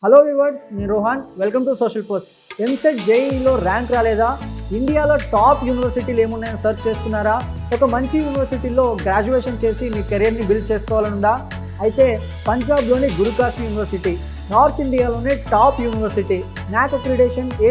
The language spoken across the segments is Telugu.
హలో వివర్స్, నేను Rohan. Welcome to social post. EAMCET జేఈలో ర్యాంక్ రాలేదా? ఇండియాలో టాప్ యూనివర్సిటీలు ఏమున్నాయని సెర్చ్ చేస్తున్నారా? ఒక మంచి యూనివర్సిటీలో గ్రాడ్యుయేషన్ చేసి మీ కెరీర్ని బిల్డ్ చేసుకోవాలనుందా? అయితే పంజాబ్లోని గురుకాశీ యూనివర్సిటీ నార్త్ ఇండియాలోనే టాప్ యూనివర్సిటీ, నాక్ అక్రిడేషన్ A++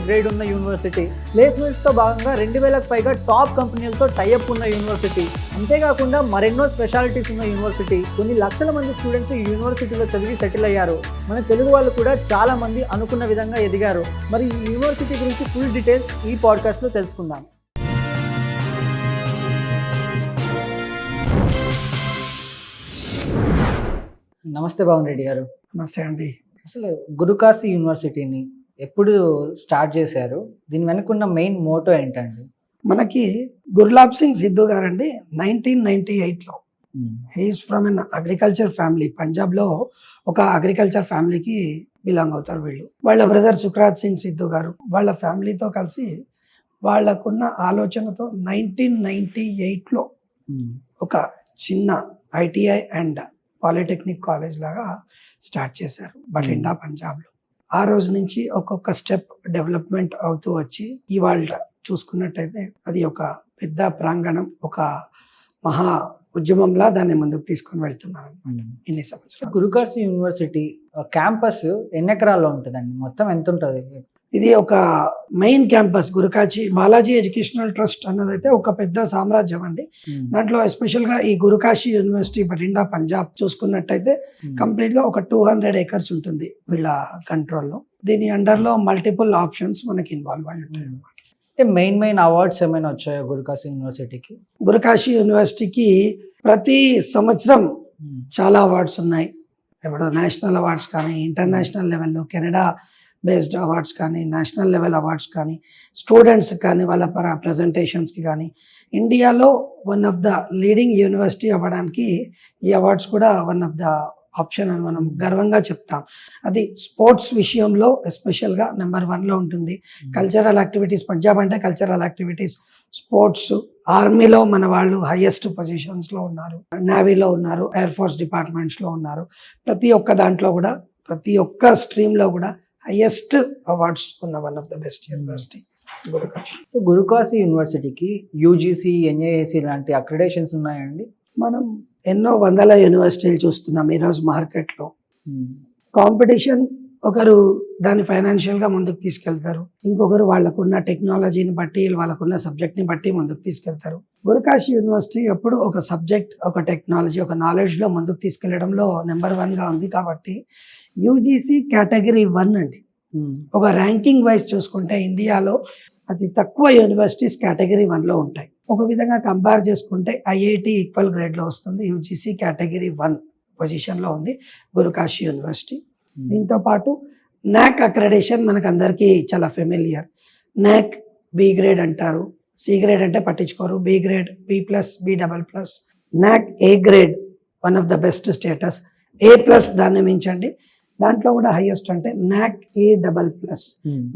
గ్రేడ్ ఉన్న యూనివర్సిటీ, ప్లేస్మెంట్స్తో భాగంగా 2000కు పైగా టాప్ కంపెనీలతో టైఅప్ ఉన్న యూనివర్సిటీ, అంతేకాకుండా మరెన్నో స్పెషాలిటీస్ ఉన్న యూనివర్సిటీ. కొన్ని లక్షల మంది స్టూడెంట్స్ ఈ యూనివర్సిటీలో చదివి సెటిల్ అయ్యారు. మన తెలుగు వాళ్ళు కూడా చాలా మంది అనుకున్న విధంగా ఎదిగారు. మరి ఈ యూనివర్సిటీ గురించి ఫుల్ డీటెయిల్స్ ఈ పాడ్కాస్ట్లో తెలుసుకుందాం. నమస్తే పవన్ రెడ్డి గారు. నమస్తే అండి. అసలు గురుకాశీ యూనివర్సిటీని ఎప్పుడు స్టార్ట్ చేశారు? దీని వెనుకున్న మెయిన్ మోటో ఏంటండి? మనకి గుర్లాబ్ సింగ్ సిద్ధు గారండి 1998లో he is from an agriculture family. పంజాబ్లో ఒక అగ్రికల్చర్ ఫ్యామిలీకి బిలాంగ్ అవుతారు వీళ్ళు. వాళ్ళ బ్రదర్ సుఖ్రాజ్ సింగ్ సిద్ధు గారు వాళ్ళ ఫ్యామిలీతో కలిసి వాళ్ళకున్న ఆలోచనతో 1998లో ఒక చిన్న ఐటీఐ అండ్ పాలిటెక్నిక్ కాలేజ్ లాగా స్టార్ట్ చేశారు బఠిండా, పంజాబ్లో. ఆ రోజు నుంచి ఒక్కొక్క స్టెప్ డెవలప్మెంట్ అవుతూ వచ్చి ఇవాళ చూసుకున్నట్టయితే అది ఒక పెద్ద ప్రాంగణం, ఒక మహా ఉద్యమంలా దాన్ని ముందుకు తీసుకొని వెళ్తున్నారు ఇన్ని సంవత్సరాలు. గురుకాశీ యూనివర్సిటీ క్యాంపస్ ఎన్ని ఎకరాల్లో ఉంటుందండి? మొత్తం ఎంత ఉంటుంది? ఇది ఒక main campus Gurukashi Balaji educational trust అన్నదైతే ఒక పెద్ద సామ్రాజ్యం అండి. దాంట్లో ఎస్పెషల్ గా ఈ గురుకాశీ యూనివర్సిటీ బఠిండా, పంజాబ్ చూసుకున్నట్టయితే కంప్లీట్ గా ఒక 200 acres ఉంటుంది వీళ్ళ కంట్రోల్లో. దీని అండర్ లో మల్టిపుల్ ఆప్షన్స్ మనకి ఇన్వాల్వ్ అయి ఉంటాయి. అంటే మెయిన్ అవార్డ్స్ ఏమైనా వచ్చాయా గురుకాశీ యూనివర్సిటీకి? గురుకాశీ యూనివర్సిటీకి ప్రతి సంవత్సరం చాలా అవార్డ్స్ ఉన్నాయి. ఇప్పుడు నేషనల్ అవార్డ్స్ కానీ, ఇంటర్నేషనల్ లెవెల్లో కెనడా బేస్డ్ అవార్డ్స్ కానీ, నేషనల్ లెవెల్ అవార్డ్స్ కానీ, స్టూడెంట్స్ కానీ వాళ్ళ ప్రజెంటేషన్స్కి కానీ, ఇండియాలో one of the leading university అవ్వడానికి ఈ అవార్డ్స్ కూడా వన్ ఆఫ్ ద ఆప్షన్ అని మనం గర్వంగా చెప్తాం. అది స్పోర్ట్స్ విషయంలో ఎస్పెషల్గా నెంబర్ 1లో ఉంటుంది. కల్చరల్ యాక్టివిటీస్, పంజాబ్ అంటే కల్చరల్ యాక్టివిటీస్, స్పోర్ట్స్, ఆర్మీలో మన వాళ్ళు హైయెస్ట్ పొజిషన్స్లో ఉన్నారు, నేవీలో ఉన్నారు, ఎయిర్ ఫోర్స్ డిపార్ట్మెంట్స్లో ఉన్నారు. ప్రతి ఒక్క దాంట్లో కూడా, ప్రతి ఒక్క స్ట్రీమ్లో కూడా హైయెస్ట్ అవార్డ్స్ ఉన్న one of the best university Gurukashi. Gurukashi యూనివర్సిటీకి యూజీసీ, ఎన్ఏఏసీ లాంటి అక్రిడేషన్స్ ఉన్నాయండి? మనం ఎన్నో వందల యూనివర్సిటీలు చూస్తున్నాం ఈరోజు మార్కెట్లో. కాంపిటీషన్, ఒకరు దాన్ని ఫైనాన్షియల్గా ముందుకు తీసుకెళ్తారు, ఇంకొకరు వాళ్ళకున్న టెక్నాలజీని బట్టి, వాళ్ళకున్న సబ్జెక్ట్ని బట్టి ముందుకు తీసుకెళ్తారు. గురుకాశీ యూనివర్సిటీ ఎప్పుడు ఒక సబ్జెక్ట్, ఒక టెక్నాలజీ, ఒక నాలెడ్జ్లో ముందుకు తీసుకెళ్లడంలో నెంబర్ 1గా ఉంది. కాబట్టి యూజీసీ కేటగిరీ 1 అండి. ఒక ర్యాంకింగ్ వైజ్ చూసుకుంటే ఇండియాలో అతి తక్కువ యూనివర్సిటీస్ కేటగిరీ 1లో ఉంటాయి. ఒక విధంగా కంపేర్ చేసుకుంటే ఐఐటి ఈక్వల్ గ్రేడ్లో వస్తుంది. యూజీసీ కేటగిరీ 1 పొజిషన్లో ఉంది గురుకాశీ యూనివర్సిటీ. దీంతో పాటు నాక్ అక్రెడిషన్ మనకు అందరికీ చాలా ఫెమిలియర్. నాక్ బి గ్రేడ్ అంటారు, సి గ్రేడ్ అంటే పట్టించుకోరు, బి గ్రేడ్ B+, B++, నాక్ A grade one of the best status, A+ దాన్ని మించండి. దాంట్లో కూడా హైయెస్ట్ అంటే నాక్ A++.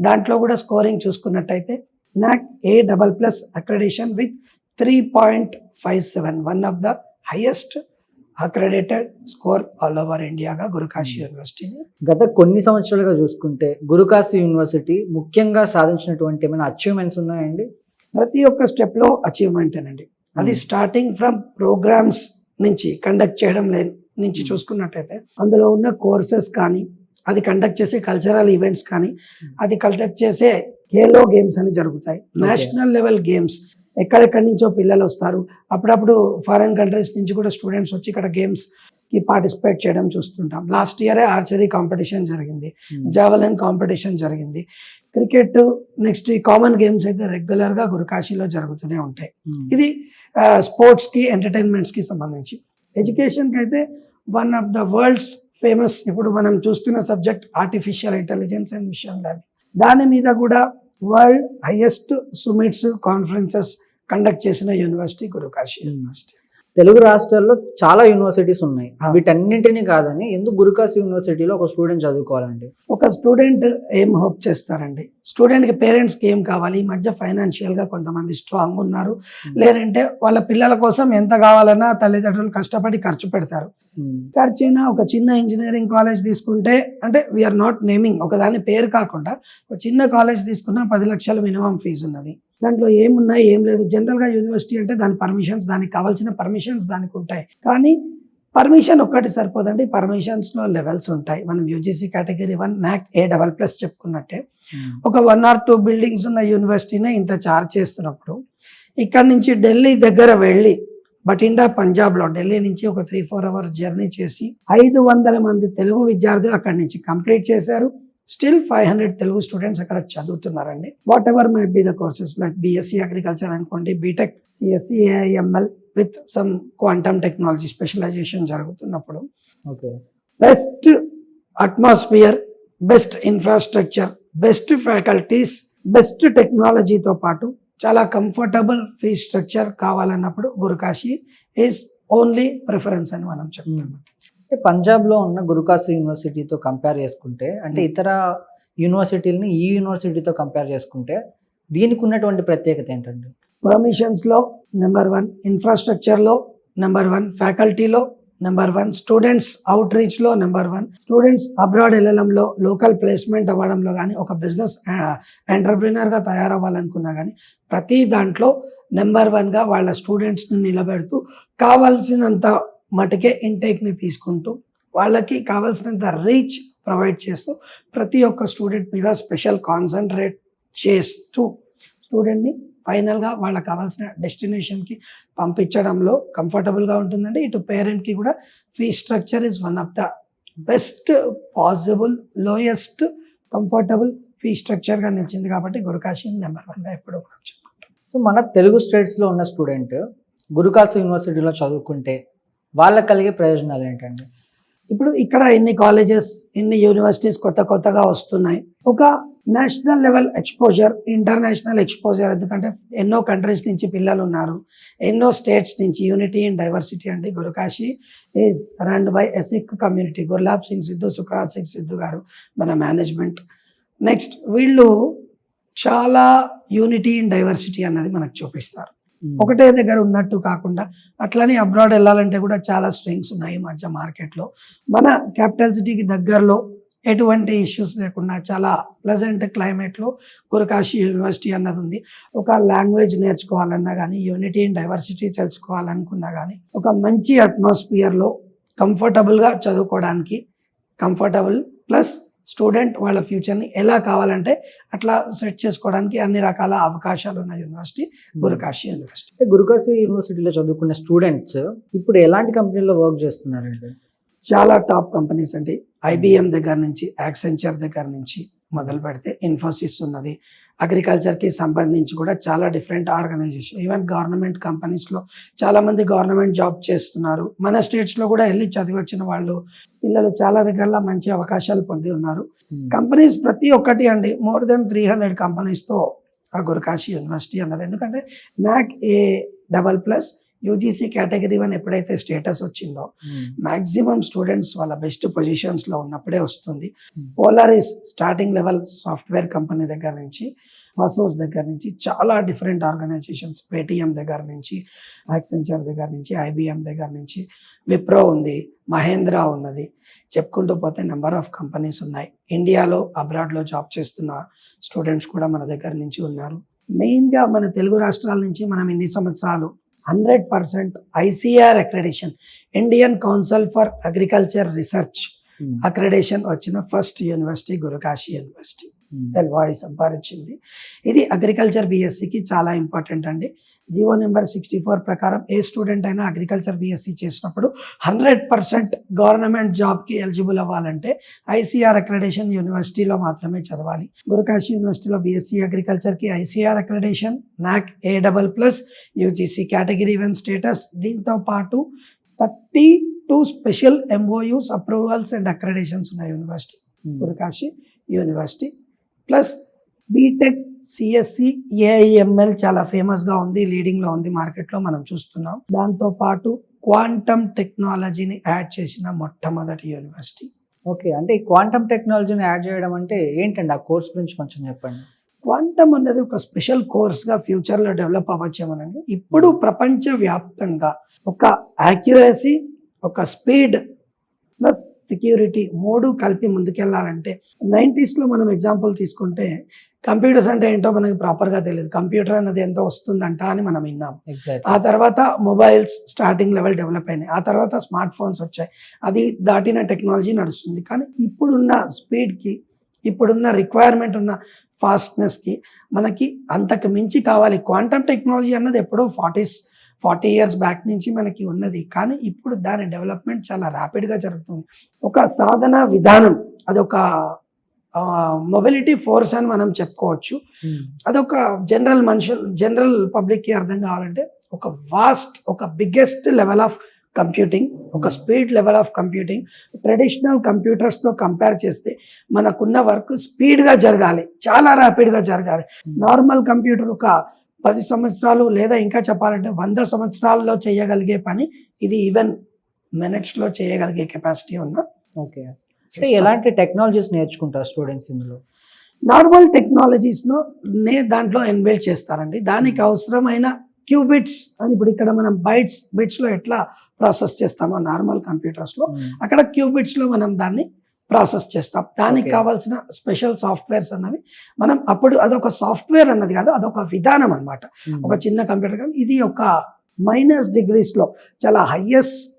దాంట్లో కూడా స్కోరింగ్ చూసుకున్నట్టయితే NAAC A++ accreditation with 3.57, one of the highest accredited score all over ఇండియాగా గురుకాశీ యూనివర్సిటీ. గత కొన్ని సంవత్సరాలుగా చూసుకుంటే గురుకాశీ యూనివర్సిటీ ముఖ్యంగా సాధించినటువంటి ఏమైనా అచీవ్మెంట్స్ ఉన్నాయండి? ప్రతి ఒక్క స్టెప్లో అచీవ్మెంట్ అండి. అది స్టార్టింగ్ ఫ్రమ్ ప్రోగ్రామ్స్ నుంచి, కండక్ట్ చేయడం నుంచి చూసుకున్నట్టయితే అందులో ఉన్న కోర్సెస్ కానీ, అది కండక్ట్ చేసే కల్చరల్ ఈవెంట్స్ కానీ, అది కండక్ట్ చేసే ఖేలో గేమ్స్ అని జరుగుతాయి, నేషనల్ లెవెల్ గేమ్స్. ఎక్కడెక్కడి నుంచో పిల్లలు వస్తారు, అప్పుడప్పుడు ఫారెన్ కంట్రీస్ నుంచి కూడా స్టూడెంట్స్ వచ్చి ఇక్కడ గేమ్స్కి పార్టిసిపేట్ చేయడం చూస్తుంటాం. లాస్ట్ ఇయరే ఆర్చరీ కాంపిటీషన్ జరిగింది, జావెలిన్ కాంపిటీషన్ జరిగింది, క్రికెట్, నెక్స్ట్ ఈ కామన్ గేమ్స్ అయితే రెగ్యులర్గా గురుకాశీలో జరుగుతూనే ఉంటాయి. ఇది స్పోర్ట్స్కి, ఎంటర్టైన్మెంట్స్కి సంబంధించి. ఎడ్యుకేషన్కి అయితే one of the world's famous, ఇప్పుడు మనం చూస్తున్న subject artificial intelligence and machine learning. దాని మీద కూడా world highest summits, conferences conduct చేసిన యూనివర్సిటీ గురుకాశీ యూనివర్సిటీ. తెలుగు రాష్ట్రాల్లో చాలా యూనివర్సిటీస్ ఉన్నాయి, ఆ. వీటన్నింటినీ కాదని ఎందుకు గురుకాశీ యూనివర్సిటీలో ఒక స్టూడెంట్ చదువుకోవాలండి? ఒక స్టూడెంట్ ఏం హోప్ చేస్తారండి, స్టూడెంట్కి పేరెంట్స్కి ఏం కావాలి, ఈ మధ్య ఫైనాన్షియల్గా కొంతమంది స్ట్రాంగ్ ఉన్నారు, లేదంటే వాళ్ళ పిల్లల కోసం ఎంత కావాలన్నా తల్లిదండ్రులు కష్టపడి ఖర్చు పెడతారు. ఖర్చైనా ఒక చిన్న ఇంజనీరింగ్ కాలేజ్ తీసుకుంటే, అంటే వీఆర్ నాట్ నేమింగ్, ఒక దాని పేరు కాకుండా ఒక చిన్న కాలేజ్ తీసుకున్నా 10 లక్షలు మినిమం ఫీజు ఉన్నది. దాంట్లో ఏమున్నాయి ఏం లేదు. జనరల్గా యూనివర్సిటీ అంటే దాని పర్మిషన్స్, దానికి కావాల్సిన పర్మిషన్స్ దానికి ఉంటాయి. కానీ పర్మిషన్ ఒక్కటి సరిపోదండి, పర్మిషన్స్లో లెవెల్స్ ఉంటాయి. మనం యూజీసీ కేటగిరీ 1 NAC A++ చెప్పుకున్నట్టే ఒక 1 or 2 బిల్డింగ్స్ ఉన్న యూనివర్సిటీనే ఇంత చార్జ్ చేస్తున్నప్పుడు, ఇక్కడ నుంచి ఢిల్లీ దగ్గర వెళ్ళి బఠిండా పంజాబ్లో ఢిల్లీ నుంచి ఒక 3-4 hours జర్నీ చేసి 500 మంది తెలుగు విద్యార్థులు అక్కడి నుంచి కంప్లీట్ చేశారు. స్టిల్ 500 తెలుగు స్టూడెంట్స్ అక్కడ చదువుతున్నారండి. Whatever might be the courses like BSc agriculture అనుకోండి, BTech, CSC, AIML with some quantum technology specialization జరుగుతున్నప్పుడు best atmosphere, best infrastructure, best faculties, బెస్ట్ టెక్నాలజీతో పాటు చాలా కంఫర్టబుల్ ఫీజ్ స్ట్రక్చర్ కావాలన్నప్పుడు గురుకాశీ ఈజ్ ఓన్లీ ప్రిఫరెన్స్ అని మనం చెప్తాం. అంటే పంజాబ్లో ఉన్న గురుకాశీ యూనివర్సిటీతో కంపేర్ చేసుకుంటే, అంటే ఇతర యూనివర్సిటీలని ఈ యూనివర్సిటీతో కంపేర్ చేసుకుంటే దీనికి ఉన్నటువంటి ప్రత్యేకత ఏంటండి? పర్మిషన్స్లో నెంబర్ 1, ఇన్ఫ్రాస్ట్రక్చర్లో నెంబర్ 1, ఫ్యాకల్టీలో నెంబర్ 1, స్టూడెంట్స్ అవుట్ రీచ్లో నెంబర్ 1, స్టూడెంట్స్ అబ్రాడ్ వెళ్ళడంలో, లోకల్ ప్లేస్మెంట్ అవ్వడంలో కానీ, ఒక బిజినెస్ ఎంటర్ప్రీనర్గా తయారవ్వాలనుకున్నా కానీ ప్రతి దాంట్లో నెంబర్ 1గా వాళ్ళ స్టూడెంట్స్ని నిలబెడుతూ కావాల్సినంత మటుకే ఇంటేక్ని తీసుకుంటూ వాళ్ళకి కావాల్సినంత రీచ్ ప్రొవైడ్ చేస్తూ ప్రతి ఒక్క స్టూడెంట్ మీద స్పెషల్ కాన్సన్ట్రేట్ చేస్తూ స్టూడెంట్ని ఫైనల్గా వాళ్ళకి కావాల్సిన డెస్టినేషన్కి పంపించడంలో కంఫర్టబుల్గా ఉంటుందండి. ఇటు పేరెంట్కి కూడా fee structure is one of the best possible, lowest comfortable fee స్ట్రక్చర్గా నిలిచింది కాబట్టి గురుకాశీ నెంబర్ 1గా ఎప్పుడు మనం చెప్పుకుంటాం. సో మన తెలుగు స్టేట్స్లో ఉన్న స్టూడెంట్ గురుకాశీ యూనివర్సిటీలో చదువుకుంటే వాళ్ళకి కలిగే ప్రయోజనాలు ఏంటండి? ఇప్పుడు ఇక్కడ ఎన్ని కాలేజెస్, ఎన్ని యూనివర్సిటీస్ కొత్తగా వస్తున్నాయి. ఒక national level exposure, international exposure, ఎందుకంటే ఎన్నో కంట్రీస్ నుంచి పిల్లలు ఉన్నారు, ఎన్నో స్టేట్స్ నుంచి. యూనిటీ ఇన్ డైవర్సిటీ అండి. Guru Kashi is run by ఎసిక్ community. గుర్లాబ్ Singh Siddhu, సుఖ్రాత్ Singh Siddhu గారు మన మేనేజ్మెంట్. నెక్స్ట్ వీళ్ళు చాలా యూనిటీ ఇన్ డైవర్సిటీ అన్నది మనకు చూపిస్తారు. ఒకటే దగ్గర ఉన్నట్టు కాకుండా అట్లనే అబ్రాడ్ వెళ్ళాలంటే కూడా చాలా స్ట్రెంగ్స్ ఉన్నాయి ఈ మధ్య మార్కెట్లో. మన క్యాపిటల్ సిటీకి దగ్గరలో ఎటువంటి ఇష్యూస్ లేకుండా చాలా ప్లెజెంట్ క్లైమేట్లో గురుకాశీ యూనివర్సిటీ అన్నది ఉంది. ఒక లాంగ్వేజ్ నేర్చుకోవాలన్నా కానీ, యూనిటీ ఇన్ డైవర్సిటీ తెలుసుకోవాలనుకున్నా కానీ, ఒక మంచి అట్మాస్ఫియర్లో కంఫర్టబుల్గా చదువుకోవడానికి, కంఫర్టబుల్ ప్లస్ స్టూడెంట్ వాళ్ళ ఫ్యూచర్ని ఎలా కావాలంటే అట్లా సెట్ చేసుకోవడానికి అన్ని రకాల అవకాశాలు ఉన్న యూనివర్సిటీ గురుకాశీ యూనివర్సిటీ. గురుకాశీ యూనివర్సిటీలో చదువుకున్న స్టూడెంట్స్ ఇప్పుడు ఎలాంటి కంపెనీలో వర్క్ చేస్తున్నారండి? చాలా టాప్ కంపెనీస్ అండి. IBM దగ్గర నుంచి, యాక్సెంచర్ దగ్గర నుంచి మొదలు పెడితే ఇన్ఫోసిస్ ఉన్నది. అగ్రికల్చర్కి సంబంధించి కూడా చాలా డిఫరెంట్ ఆర్గనైజేషన్, ఈవెన్ గవర్నమెంట్ కంపెనీస్లో చాలామంది గవర్నమెంట్ జాబ్ చేస్తున్నారు. మన స్టేట్స్లో కూడా వెళ్ళి చదివి వచ్చిన వాళ్ళు పిల్లలు చాలా దగ్గరలో మంచి అవకాశాలు పొంది ఉన్నారు. కంపెనీస్ ప్రతి ఒక్కటి అండి, మోర్ దెన్ 300 కంపెనీస్తో ఆ గురుకాశీ యూనివర్సిటీ అన్నది. ఎందుకంటే NAC A++ యూజీసీ కేటగిరీ 1 ఎప్పుడైతే స్టేటస్ వచ్చిందో మ్యాక్సిమం స్టూడెంట్స్ వాళ్ళ బెస్ట్ పొజిషన్స్లో ఉన్నప్పుడే వస్తుంది. Polaris starting level software company దగ్గర నుంచి, వాసోస్ దగ్గర నుంచి చాలా డిఫరెంట్ ఆర్గనైజేషన్స్, పేటిఎం దగ్గర నుంచి, యాక్సెంచర్ దగ్గర నుంచి, IBM దగ్గర నుంచి, విప్రో ఉంది, మహేంద్ర ఉన్నది, చెప్పుకుంటూ పోతే నెంబర్ ఆఫ్ కంపెనీస్ ఉన్నాయి. ఇండియాలో అబ్రాడ్లో జాబ్ చేస్తున్న స్టూడెంట్స్ కూడా మన దగ్గర నుంచి ఉన్నారు. మెయిన్గా మన తెలుగు రాష్ట్రాల నుంచి మనం ఇన్ని సంవత్సరాలు 100% ICAR accreditation, Indian council for agriculture research accreditation వచ్చిన first university Gurukashi university. Voice సంపాదించింది. ఇది అగ్రికల్చర్ BScకి చాలా ఇంపార్టెంట్ అండి. జీవో నెంబర్ 64 ప్రకారం ఏ స్టూడెంట్ అయినా అగ్రికల్చర్ BSc చేసినప్పుడు 100% గవర్నమెంట్ జాబ్కి ఎలిజిబుల్ అవ్వాలంటే ICAR అక్రెడిషన్ యూనివర్సిటీలో మాత్రమే చదవాలి. గురుకాశీ యూనివర్సిటీలో BSc అగ్రికల్చర్కి ICAR accreditation, NAC A++ UGC category 1 status, దీంతో పాటు 32 special MOUs, approvals and accreditations ఉన్న university Gurukashi university. Plus BTech CSC AIML చాలా ఫేమస్గా ఉంది, లీడింగ్లో ఉంది మార్కెట్లో మనం చూస్తున్నాం. దాంతోపాటు క్వాంటమ్ టెక్నాలజీని యాడ్ చేసిన మొట్టమొదటి యూనివర్సిటీ. ఓకే, అంటే ఈ క్వాంటమ్ టెక్నాలజీని యాడ్ చేయడం అంటే ఏంటండి? ఆ కోర్స్ గురించి కొంచెం చెప్పండి. క్వాంటమ్ అనేది ఒక స్పెషల్ కోర్స్గా ఫ్యూచర్లో డెవలప్ అవ్వచ్చేమోనండి. ఇప్పుడు ప్రపంచవ్యాప్తంగా ఒక యాక్యురసీ, ఒక స్పీడ్ ప్లస్ సెక్యూరిటీ మూడు కలిపి ముందుకెళ్ళాలంటే 90sలో మనం ఎగ్జాంపుల్ తీసుకుంటే కంప్యూటర్స్ అంటే ఏంటో మనకి ప్రాపర్గా తెలియదు. కంప్యూటర్ అనేది ఎంతో వస్తుందంట అని మనం విన్నాం. ఆ తర్వాత మొబైల్స్ స్టార్టింగ్ లెవెల్ డెవలప్ అయినాయి. ఆ తర్వాత స్మార్ట్ ఫోన్స్ వచ్చాయి. అది దాటిన టెక్నాలజీ నడుస్తుంది. కానీ ఇప్పుడున్న స్పీడ్కి, ఇప్పుడున్న రిక్వైర్మెంట్ ఉన్న ఫాస్ట్నెస్కి మనకి అంతకు మించి కావాలి. క్వాంటమ్ టెక్నాలజీ అన్నది ఎప్పుడో 40 years బ్యాక్ నుంచి మనకి ఉన్నది. కానీ ఇప్పుడు దాని డెవలప్మెంట్ చాలా ర్యాపిడ్గా జరుగుతుంది. ఒక సాధన విధానం, అదొక మొబిలిటీ ఫోర్స్ అని మనం చెప్పుకోవచ్చు. అదొక జనరల్ పబ్లిక్కి అర్థం కావాలంటే ఒక బిగ్గెస్ట్ లెవెల్ ఆఫ్ కంప్యూటింగ్, ఒక speed level of computing. Traditional కంప్యూటర్స్తో కంపేర్ చేస్తే మనకున్న వర్క్ స్పీడ్గా జరగాలి, చాలా ర్యాపిడ్గా జరగాలి. నార్మల్ కంప్యూటర్ ఒక 10 సంవత్సరాలు లేదా ఇంకా చెప్పాలంటే 100 సంవత్సరాల్లో చేయగలిగే పని ఇది ఈవెన్ మినిట్స్లో చేయగలిగే కెపాసిటీ ఉన్న. ఓకే, అంటే ఎలాంటి టెక్నాలజీస్ నేర్చుకుంటారు స్టూడెంట్స్ ఇందులో? నార్మల్ టెక్నాలజీస్ను దాంట్లో ఎన్వేల్ చేస్తారండి. దానికి అవసరమైన క్యూబిట్స్ అని ఇప్పుడు ఇక్కడ మనం బిట్స్లో ఎట్లా ప్రాసెస్ చేస్తామో నార్మల్ కంప్యూటర్స్లో, అక్కడ క్యూబిట్స్లో మనం దాన్ని ప్రాసెస్ చేస్తాం. దానికి కావాల్సిన స్పెషల్ సాఫ్ట్వేర్స్ అన్నవి మనం అప్పుడు అదొక సాఫ్ట్వేర్ అన్నది కాదు, అదొక విధానం అన్నమాట. ఒక చిన్న కంప్యూటర్ కానీ ఇది ఒక -degreesలో చాలా హైయెస్ట్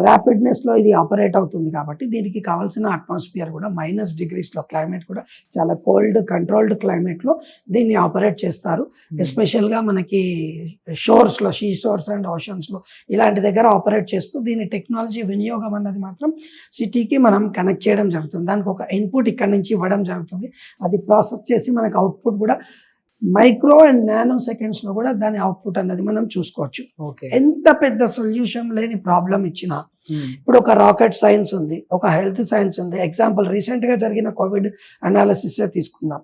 ర్యాపిడ్నెస్లో ఇది ఆపరేట్ అవుతుంది. కాబట్టి దీనికి కావాల్సిన అట్మాస్ఫియర్ కూడా -degreesలో, క్లైమేట్ కూడా చాలా కోల్డ్ కంట్రోల్డ్ క్లైమేట్లో దీన్ని ఆపరేట్ చేస్తారు. ఎస్పెషల్గా మనకి షోర్స్లో, షోర్స్ అండ్ ఓషన్స్లో ఇలాంటి దగ్గర ఆపరేట్ చేస్తూ దీని టెక్నాలజీ వినియోగం అన్నది మాత్రం సిటీకి మనం కనెక్ట్ చేయడం జరుగుతుంది. దానికి ఒక ఇన్పుట్ ఇక్కడ నుంచి ఇవ్వడం జరుగుతుంది. అది ప్రాసెస్ చేసి మనకు అవుట్పుట్ కూడా మైక్రో అండ్ నానో సెకండ్స్లో కూడా దాని అవుట్పుట్ అన్నది మనం చూసుకోవచ్చు. ఎంత పెద్ద సొల్యూషన్ లేని ప్రాబ్లం ఇచ్చినా, ఇప్పుడు ఒక రాకెట్ సైన్స్ ఉంది, ఒక హెల్త్ సైన్స్ ఉంది. ఎగ్జాంపుల్ రీసెంట్గా జరిగిన కోవిడ్ అనాలిసిస్ తీసుకుందాం.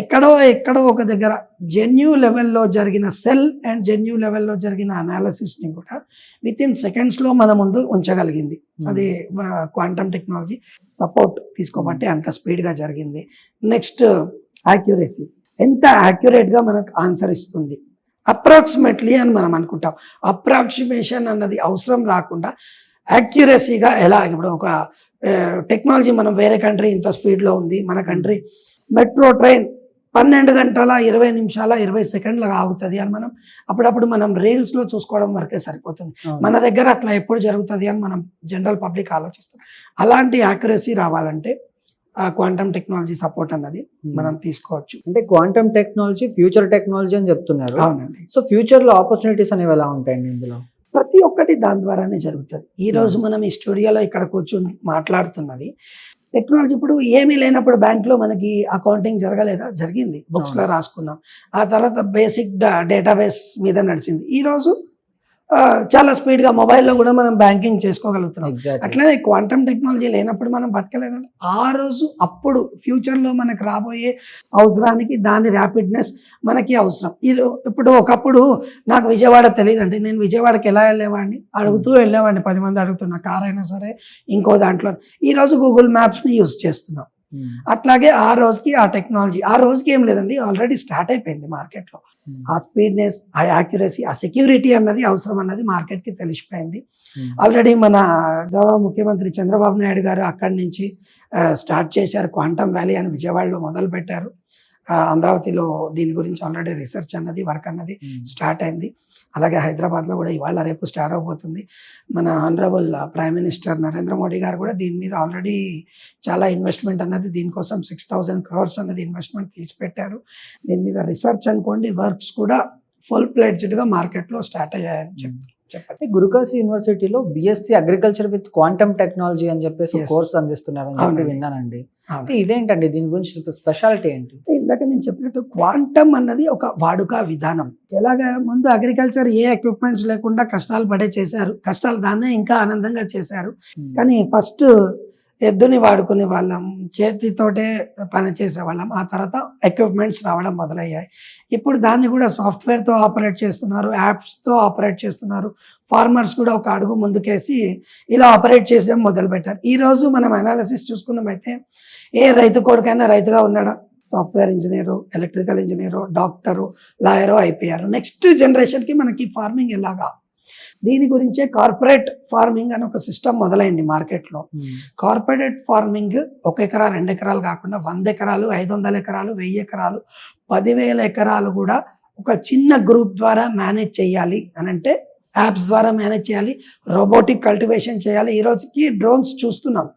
ఎక్కడో ఒక దగ్గర జెన్యూ లెవెల్లో జరిగిన సెల్ అండ్ జెన్యూ లెవెల్లో జరిగిన అనాలిసిస్ని కూడా వితిన్ సెకండ్స్లో మన ముందు ఉంచగలిగింది. అది క్వాంటమ్ టెక్నాలజీ సపోర్ట్ తీసుకోబట్టి అంత స్పీడ్గా జరిగింది. నెక్స్ట్ యాక్యురసీ, ఎంత యాక్యురేట్గా మనకు ఆన్సర్ ఇస్తుంది. అప్రాక్సిమేట్లీ అని మనం అనుకుంటాం. అప్రాక్సిమేషన్ అన్నది అవసరం రాకుండా యాక్యురసీగా ఎలా, ఇప్పుడు ఒక టెక్నాలజీ మనం వేరే కంట్రీ ఇంత స్పీడ్లో ఉంది, మన కంట్రీ మెట్రో ట్రైన్ 12 గంటల 20 నిమిషాల 20 సెకండ్లుగా ఆగుతుంది అని మనం అప్పుడప్పుడు మనం రీల్స్లో చూసుకోవడం వరకే సరిపోతుంది. మన దగ్గర అట్లా ఎప్పుడు జరుగుతుంది అని మనం జనరల్ పబ్లిక్ ఆలోచిస్తాం. అలాంటి యాక్యురసీ రావాలంటే క్వాంటమ్ టెక్నాలజీ సపోర్ట్ అన్నది మనం తీసుకోవచ్చు. అంటే క్వాంటమ్ టెక్నాలజీ ఫ్యూచర్ టెక్నాలజీ అని చెప్తున్నారు. అవునండి. సో ఫ్యూచర్లో ఆపర్చునిటీస్ అనేవి ఎలా ఉంటాయండి ఇందులో? ప్రతి ఒక్కటి దాని ద్వారానే జరుగుతుంది. ఈ రోజు మనం ఈ స్టూడియోలో ఇక్కడ కూర్చొని మాట్లాడుతున్నది టెక్నాలజీ. ఇప్పుడు ఏమీ లేనప్పుడు బ్యాంక్లో మనకి అకౌంటింగ్ జరగలేదా? జరిగింది, బుక్స్లో రాసుకున్నాం. ఆ తర్వాత బేసిక్ డేటాబేస్ మీద నడిచింది. ఈరోజు చాలా స్పీడ్గా మొబైల్లో కూడా మనం బ్యాంకింగ్ చేసుకోగలుగుతున్నాం. అట్లనే క్వాంటమ్ టెక్నాలజీ లేనప్పుడు మనం బతకలేదంటే ఆ రోజు అప్పుడు ఫ్యూచర్లో మనకు రాబోయే అవసరానికి దాని ర్యాపిడ్నెస్ మనకి అవసరం. ఇప్పుడు ఒకప్పుడు నాకు విజయవాడ తెలియదండి, నేను విజయవాడకి ఎలా వెళ్ళేవాడిని? అడుగుతూ వెళ్ళేవాడిని, 10 మంది అడుగుతున్నా, కార్ అయినా సరే ఇంకో దాంట్లో. ఈరోజు గూగుల్ మ్యాప్స్ని యూజ్ చేస్తున్నాం. అట్లాగే ఆ రోజుకి ఆ టెక్నాలజీ, ఆ రోజుకి ఏం లేదండి, ఆల్రెడీ స్టార్ట్ అయిపోయింది మార్కెట్లో. ఆ స్పీడ్నెస్, ఆ యాక్యురసీ, ఆ సెక్యూరిటీ అన్నది అవసరం అన్నది మార్కెట్కి తెలిసిపోయింది. ఆల్రెడీ మన గౌరవ ముఖ్యమంత్రి చంద్రబాబు నాయుడు గారు అక్కడి నుంచి స్టార్ట్ చేశారు. క్వాంటమ్ వ్యాలీ అని విజయవాడలో మొదలు పెట్టారు. అమరావతిలో దీని గురించి ఆల్రెడీ రీసెర్చ్ అన్నది, వర్క్ అన్నది స్టార్ట్ అయింది. అలాగే హైదరాబాద్లో కూడా ఇవాళ రేపు స్టార్ట్ అవబోతుంది. మన honourable prime minister Narendra Modi గారు కూడా దీని మీద ఆల్రెడీ చాలా ఇన్వెస్ట్మెంట్ అన్నది, దీనికోసం 6,000 crores అన్నది ఇన్వెస్ట్మెంట్ తీసి పెట్టారు. దీని మీద రీసెర్చ్ అనుకోండి, వర్క్స్ కూడా ఫుల్ ప్లేడ్జ్డ్గా మార్కెట్లో స్టార్ట్ అయ్యాయని చెప్పండి. గురుకాశీ యూనివర్సిటీలో BSc agriculture with quantum technology అని చెప్పేసి కోర్స్ అందిస్తున్నారని చెప్పి విన్నానండి. ఇదేంటండి, దీని గురించి స్పెషాలిటీ ఏంటి? ఇందాక నేను చెప్పినట్టు క్వాంటమ్ అన్నది ఒక వాడుక విధానం. ఎలాగా ముందు అగ్రికల్చర్ ఏ ఎక్విప్మెంట్స్ లేకుండా కష్టాలు పడే చేశారు, కష్టాలు దాన్నే ఇంకా ఆనందంగా చేశారు. కానీ ఫస్ట్ ఎద్దుని వాడుకునే వాళ్ళం, చేతితోటే పని చేసేవాళ్ళం. ఆ తర్వాత ఎక్విప్మెంట్స్ రావడం మొదలయ్యాయి. ఇప్పుడు దాన్ని కూడా సాఫ్ట్వేర్తో ఆపరేట్ చేస్తున్నారు, యాప్స్తో ఆపరేట్ చేస్తున్నారు. ఫార్మర్స్ కూడా ఒక అడుగు ముందుకేసి ఇలా ఆపరేట్ చేయడం మొదలుపెట్టారు. ఈరోజు మనం అనాలిసిస్ చూసుకున్నామైతే ఏ రైతు కొడుకైనా రైతుగా ఉన్నాడా? Software engineer, electrical engineer, doctor, lawyer అయిపోయారు. నెక్స్ట్ జనరేషన్కి మనకి ఫార్మింగ్ ఎలాగా, దీని గురించే కార్పొరేట్ ఫార్మింగ్ అని ఒక సిస్టమ్ మొదలైంది మార్కెట్లో. కార్పొరేట్ ఫార్మింగ్ 1 ఎకరా 2 ఎకరాలు కాకుండా 100 ఎకరాలు, 500 ఎకరాలు, 1000 ఎకరాలు, 10,000 ఎకరాలు కూడా ఒక చిన్న గ్రూప్ ద్వారా మేనేజ్ చేయాలి అని అంటే యాప్స్ ద్వారా మేనేజ్ చేయాలి, రోబోటిక్ కల్టివేషన్ చేయాలి. ఈ రోజుకి డ్రోన్స్ చూస్తున్నాం.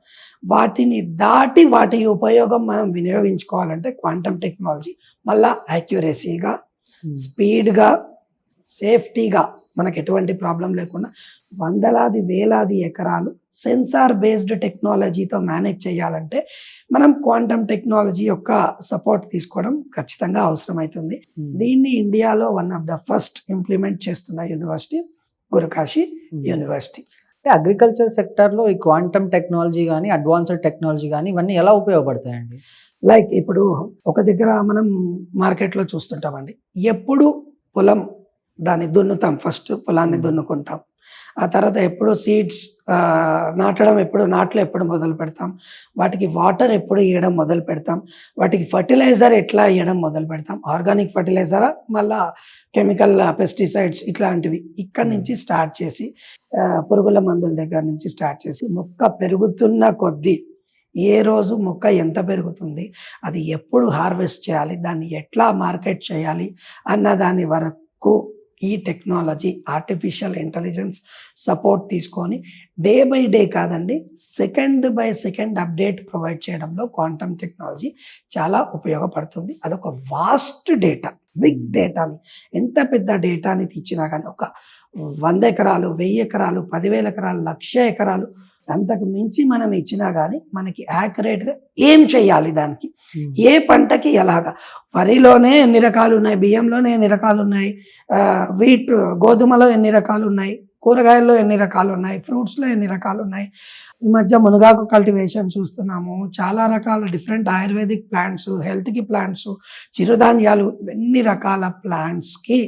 వాటిని దాటి వాటి ఉపయోగం మనం వినియోగించుకోవాలంటే క్వాంటమ్ టెక్నాలజీ మళ్ళా యాక్యురసీగా, స్పీడ్గా, సేఫ్టీగా, మనకు ఎటువంటి ప్రాబ్లం లేకుండా వందలాది వేలాది ఎకరాలు సెన్సార్ బేస్డ్ టెక్నాలజీతో మేనేజ్ చేయాలంటే మనం క్వాంటమ్ టెక్నాలజీ యొక్క సపోర్ట్ తీసుకోవడం ఖచ్చితంగా అవసరమవుతుంది. దీన్ని ఇండియాలో one of the first implement చేస్తున్న యూనివర్సిటీ గురుకాశీ యూనివర్సిటీ. అంటే అగ్రికల్చర్ సెక్టర్లో ఈ క్వాంటమ్ టెక్నాలజీ కానీ అడ్వాన్స్డ్ టెక్నాలజీ కానీ ఇవన్నీ ఎలా ఉపయోగపడతాయండి? లైక్ ఇప్పుడు ఒక దగ్గర మనం మార్కెట్లో చూస్తుంటామండి, ఎప్పుడు పొలం దాన్ని దున్నుతాం, ఫస్ట్ పొలాన్ని దున్నుకుంటాం. ఆ తర్వాత ఎప్పుడు సీడ్స్ నాటడం, ఎప్పుడు మొదలు పెడతాం, వాటికి వాటర్ ఎప్పుడు ఇవ్వడం మొదలు పెడతాం, వాటికి ఫర్టిలైజర్ ఎట్లా ఇవ్వడం మొదలు పెడతాం, ఆర్గానిక్ ఫర్టిలైజరా మళ్ళా కెమికల్ పెస్టిసైడ్స్ ఇట్లాంటివి ఇక్కడి నుంచి స్టార్ట్ చేసి పురుగుల మందుల దగ్గర నుంచి స్టార్ట్ చేసి మొక్క పెరుగుతున్న కొద్దీ ఏ రోజు మొక్క ఎంత పెరుగుతుంది, అది ఎప్పుడు హార్వెస్ట్ చేయాలి, దాన్ని ఎట్లా మార్కెట్ చేయాలి అన్న దాని వరకు ఈ టెక్నాలజీ ఆర్టిఫిషియల్ ఇంటెలిజెన్స్ సపోర్ట్ తీసుకొని డే బై డే కాదండి, second by second update provide చేయడంలో క్వాంటమ్ టెక్నాలజీ చాలా ఉపయోగపడుతుంది. అదొక వాస్ట్ డేటా, బిగ్ డేటాని, ఎంత పెద్ద డేటాని తెచ్చినా కానీ ఒక 100 ఎకరాలు, 1000 ఎకరాలు, 10,000 ఎకరాలు, 1,00,000 ఎకరాలు అంతకు మించి మనం ఇచ్చినా కానీ మనకి యాక్యురేట్గా ఏం చేయాలి, దానికి ఏ పంటకి ఎలాగా, వరిలోనే ఎన్ని రకాలు ఉన్నాయి, బియ్యంలోనే ఎన్ని రకాలు ఉన్నాయి, వీట్ గోధుమలో ఎన్ని రకాలు ఉన్నాయి, కూరగాయల్లో ఎన్ని రకాలు ఉన్నాయి, ఫ్రూట్స్లో ఎన్ని రకాలు ఉన్నాయి. ఈ మధ్య మునగాకు కల్టివేషన్ చూస్తున్నాము, చాలా రకాల డిఫరెంట్ ఆయుర్వేదిక్ ప్లాంట్స్, హెల్త్కి ప్లాంట్స్, చిరుధాన్యాలు, ఎన్ని రకాల ప్లాంట్స్కి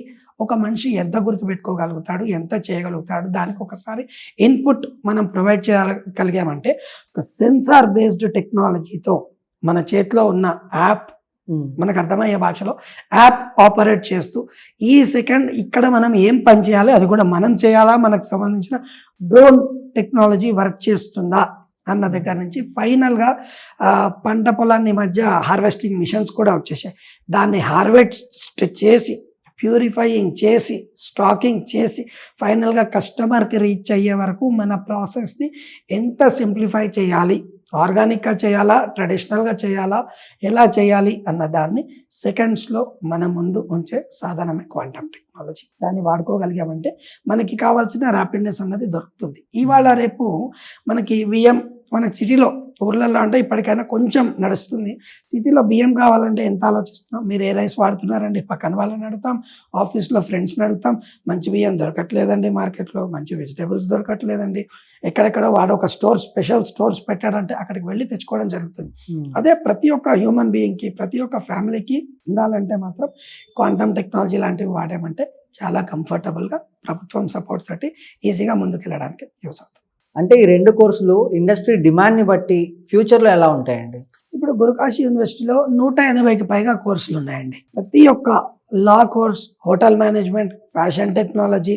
ఒక మనిషి ఎంత గుర్తుపెట్టుకోగలుగుతాడు, ఎంత చేయగలుగుతాడు, దానికి ఒకసారి ఇన్పుట్ మనం ప్రొవైడ్ చేయగలిగామంటే ఒక సెన్సార్ బేస్డ్ టెక్నాలజీతో మన చేతిలో ఉన్న యాప్, మనకు అర్థమయ్యే భాషలో యాప్ ఆపరేట్ చేస్తూ ఈ సెకండ్ ఇక్కడ మనం ఏం పని చేయాలి అది కూడా మనం చేయాలా, మనకు సంబంధించిన డ్రోన్ టెక్నాలజీ వర్క్ చేస్తుందా అన్న దగ్గర నుంచి ఫైనల్గా పంట పొలాన్ని మధ్య హార్వెస్టింగ్ మిషన్స్ కూడా వచ్చేసాయి. దాన్ని హార్వెస్ట్ చేసి, ప్యూరిఫైయింగ్ చేసి, స్టాకింగ్ చేసి ఫైనల్గా కస్టమర్కి రీచ్ అయ్యే వరకు మన ప్రాసెస్ని ఎంత సింప్లిఫై చేయాలి, ఆర్గానిక్గా చేయాలా, ట్రెడిషనల్గా చేయాలా, ఎలా చేయాలి అన్న దాన్ని సెకండ్స్లో మన ముందు ఉంచే సాధనమే క్వాంటమ్ టెక్నాలజీ. దాన్ని వాడుకోగలిగామంటే మనకి కావాల్సిన ర్యాపిడ్నెస్ అన్నది దొరుకుతుంది. ఇవాళ రేపు మనకి మనకి సిటీలో, ఊర్లలో అంటే ఇప్పటికైనా కొంచెం నడుస్తుంది. సిటీలో బియ్యం కావాలంటే ఎంత ఆలోచిస్తున్నాం, మీరు ఏ రైస్ వాడుతున్నారండి, పక్కన వాళ్ళని అడుగుతాం, ఆఫీస్లో ఫ్రెండ్స్ని అడుగుతాం, మంచి బియ్యం దొరకట్లేదండి, మార్కెట్లో మంచి వెజిటేబుల్స్ దొరకట్లేదండి, ఎక్కడెక్కడో వాడు ఒక స్పెషల్ స్టోర్స్ పెట్టాడంటే అక్కడికి వెళ్ళి తెచ్చుకోవడం జరుగుతుంది. అదే ప్రతి ఒక్క హ్యూమన్ బీయింగ్కి, ప్రతి ఒక్క ఫ్యామిలీకి ఉండాలంటే మాత్రం క్వాంటమ్ టెక్నాలజీ లాంటివి వాడామంటే చాలా కంఫర్టబుల్గా ప్రభుత్వం సపోర్ట్ తోటి ఈజీగా ముందుకు వెళ్ళడానికి యూస్ అవుతుంది. అంటే ఈ 2 కోర్సులు ఇండస్ట్రీ డిమాండ్ని బట్టి ఫ్యూచర్లో ఎలా ఉంటాయండి? ఇప్పుడు గురుకాశీ యూనివర్సిటీలో 180కి పైగా కోర్సులు ఉన్నాయండి. ప్రతి ఒక్క లా course, hotel management, fashion technology,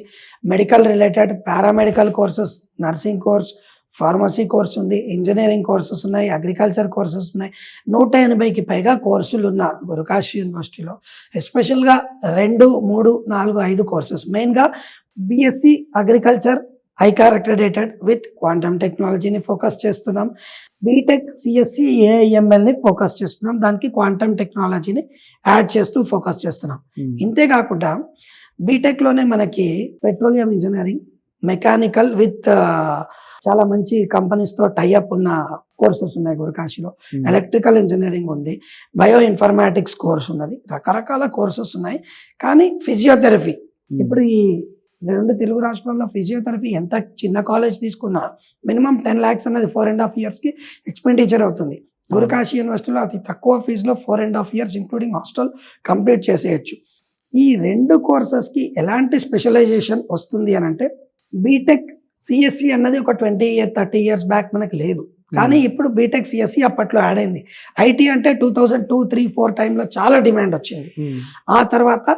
medical related, paramedical courses, nursing course, pharmacy course ఉంది, ఇంజనీరింగ్ కోర్సెస్ ఉన్నాయి, అగ్రికల్చర్ కోర్సెస్ ఉన్నాయి. 180కి పైగా కోర్సులు ఉన్న గురుకాశీ యూనివర్సిటీలో ఎస్పెషల్గా 2, 3, 4, 5 కోర్సెస్, మెయిన్గా BSc agriculture ICAR accredited with quantum టెక్నాలజీని ఫోకస్ చేస్తున్నాం. బీటెక్ సిఎస్సి ఏఐఎంఎల్ని ఫోకస్ చేస్తున్నాం, దానికి క్వాంటమ్ టెక్నాలజీని యాడ్ చేస్తూ ఫోకస్ చేస్తున్నాం. ఇంతేకాకుండా బీటెక్లోనే మనకి పెట్రోలియం ఇంజనీరింగ్, మెకానికల్ విత్ చాలా మంచి కంపెనీస్తో టైఅప్ ఉన్న కోర్సెస్ ఉన్నాయి గురుకాశీలో. ఎలక్ట్రికల్ ఇంజనీరింగ్ ఉంది, బయో ఇన్ఫర్మాటిక్స్ కోర్స్ ఉన్నది, రకరకాల కోర్సెస్ ఉన్నాయి. కానీ ఫిజియోథెరపీ, ఇప్పుడు ఈ రెండు తెలుగు రాష్ట్రాల్లో ఫిజియోథెరపీ ఎంత చిన్న కాలేజ్ తీసుకున్నా మినిమం 10 lakhs అన్నది 4.5 yearsకి ఎక్స్పెండిచర్ అవుతుంది. గురుకాశీ యూనివర్సిటీలో అతి తక్కువ ఫీజులో 4.5 years ఇంక్లూడింగ్ హాస్టల్ కంప్లీట్ చేసేయచ్చు. ఈ 2 కోర్సెస్కి ఎలాంటి స్పెషలైజేషన్ వస్తుంది అని అంటే బీటెక్ సిఎస్సి అన్నది ఒక 30 years బ్యాక్ మనకు లేదు, కానీ ఇప్పుడు బీటెక్ సిఎస్సి అప్పట్లో యాడ్ అయింది. ఐటీ అంటే 2002, 3, 4 టైంలో చాలా డిమాండ్ వచ్చింది. ఆ తర్వాత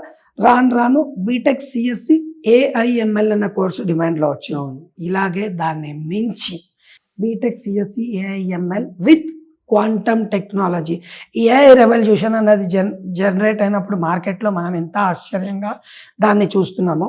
రాను బీటెక్ సిఎస్సి ఏఐఎంఎల్ అన్న కోర్సు డిమాండ్లో వచ్చింది. ఇలాగే దాన్ని మించి BTech CSC AIML with quantum technology, AI revolution అన్నది జనరేట్ అయినప్పుడు మార్కెట్లో మనం ఎంత ఆశ్చర్యంగా దాన్ని చూస్తున్నామో,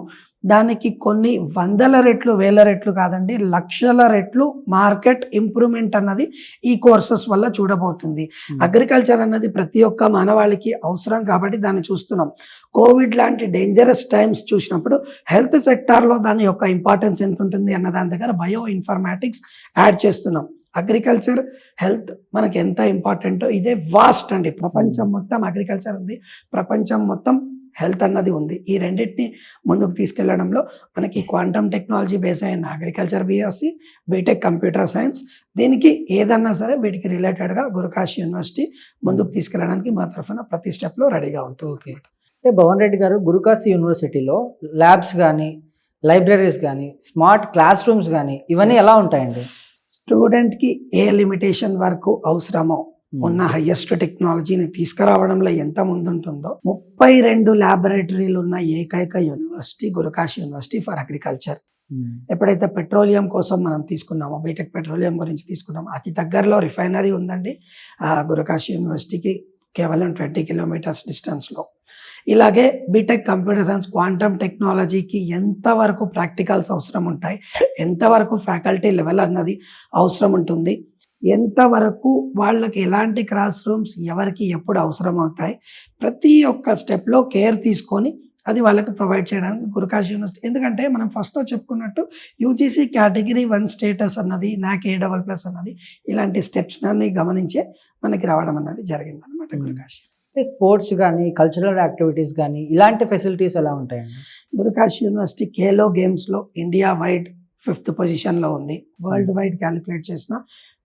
దానికి కొన్ని 100 రెట్లు 1000 రెట్లు కాదండి, 1,00,000 రెట్లు మార్కెట్ ఇంప్రూవ్మెంట్ అన్నది ఈ కోర్సెస్ వల్ల చూడబోతుంది. అగ్రికల్చర్ అన్నది ప్రతి ఒక్క మానవాళికి అవసరం కాబట్టి దాన్ని చూస్తున్నాం. కోవిడ్ లాంటి డేంజరస్ టైమ్స్ చూసినప్పుడు హెల్త్ సెక్టార్లో దాని యొక్క ఇంపార్టెన్స్ ఎంత ఉంటుంది అన్న దాని దగ్గర బయో ఇన్ఫర్మాటిక్స్ యాడ్ చేస్తున్నాం. అగ్రికల్చర్ హెల్త్ మనకి ఎంత ఇంపార్టెంటో ఇదే వాస్ట్ అండి. ప్రపంచం మొత్తం అగ్రికల్చర్ ఉంది, ప్రపంచం మొత్తం హెల్త్ అన్నది ఉంది. ఈ రెండింటిని ముందుకు తీసుకెళ్లడంలో మనకి క్వాంటమ్ టెక్నాలజీ బేస్ అయిన agriculture BSc, BTech computer science, దీనికి ఏదన్నా సరే వీటికి రిలేటెడ్గా గురుకాశీ యూనివర్సిటీ ముందుకు తీసుకెళ్ళడానికి మా తరఫున ప్రతి స్టెప్లో రెడీగా ఉంటుంది. ఓకే, అంటే భవన్ రెడ్డి గారు, గురుకాశీ యూనివర్సిటీలో ల్యాబ్స్ కానీ, లైబ్రరీస్ కానీ, స్మార్ట్ క్లాస్ రూమ్స్ కానీ ఇవన్నీ ఎలా ఉంటాయండి? స్టూడెంట్కి ఏ లిమిటేషన్ వరకు అవసరమో ఉన్న హైయెస్ట్ టెక్నాలజీని తీసుకురావడంలో ఎంత ముందుంటుందో 32 ల్యాబొరేటరీలు ఉన్న ఏకైక university Gurukashi university for agriculture. ఎప్పుడైతే పెట్రోలియం కోసం మనం తీసుకున్నామో, బీటెక్ పెట్రోలియం గురించి తీసుకున్నామో, అతి దగ్గరలో రిఫైనరీ ఉందండి గురుకాశీ యూనివర్సిటీకి కేవలం 20 kilometers డిస్టెన్స్లో. ఇలాగే బీటెక్ కంప్యూటర్ సైన్స్ క్వాంటమ్ టెక్నాలజీకి ఎంతవరకు ప్రాక్టికల్స్ అవసరం ఉంటాయి, ఎంతవరకు ఫ్యాకల్టీ లెవెల్ అన్నది అవసరం ఉంటుంది, ఎంతవరకు వాళ్ళకి ఎలాంటి క్లాస్ రూమ్స్ ఎవరికి ఎప్పుడు అవసరం అవుతాయి, ప్రతి ఒక్క స్టెప్లో కేర్ తీసుకొని అది వాళ్ళకి ప్రొవైడ్ చేయడానికి గురుకాశీ యూనివర్సిటీ. ఎందుకంటే మనం ఫస్ట్లో చెప్పుకున్నట్టు యూజీసీ కేటగిరీ 1 స్టేటస్ అన్నది, NAC A++ అన్నది, ఇలాంటి స్టెప్స్ అన్ని గమనించే మనకి రావడం అన్నది జరిగింది అనమాట గురుకాశీ. స్పోర్ట్స్ కానీ, కల్చరల్ యాక్టివిటీస్ కానీ ఇలాంటి ఫెసిలిటీస్ ఎలా ఉంటాయండి? గురుకాశీ యూనివర్సిటీ ఖేలో గేమ్స్లో ఇండియా వైడ్ 5th పొజిషన్లో ఉంది. వరల్డ్ వైడ్ క్యాలిక్యులేట్ చేసిన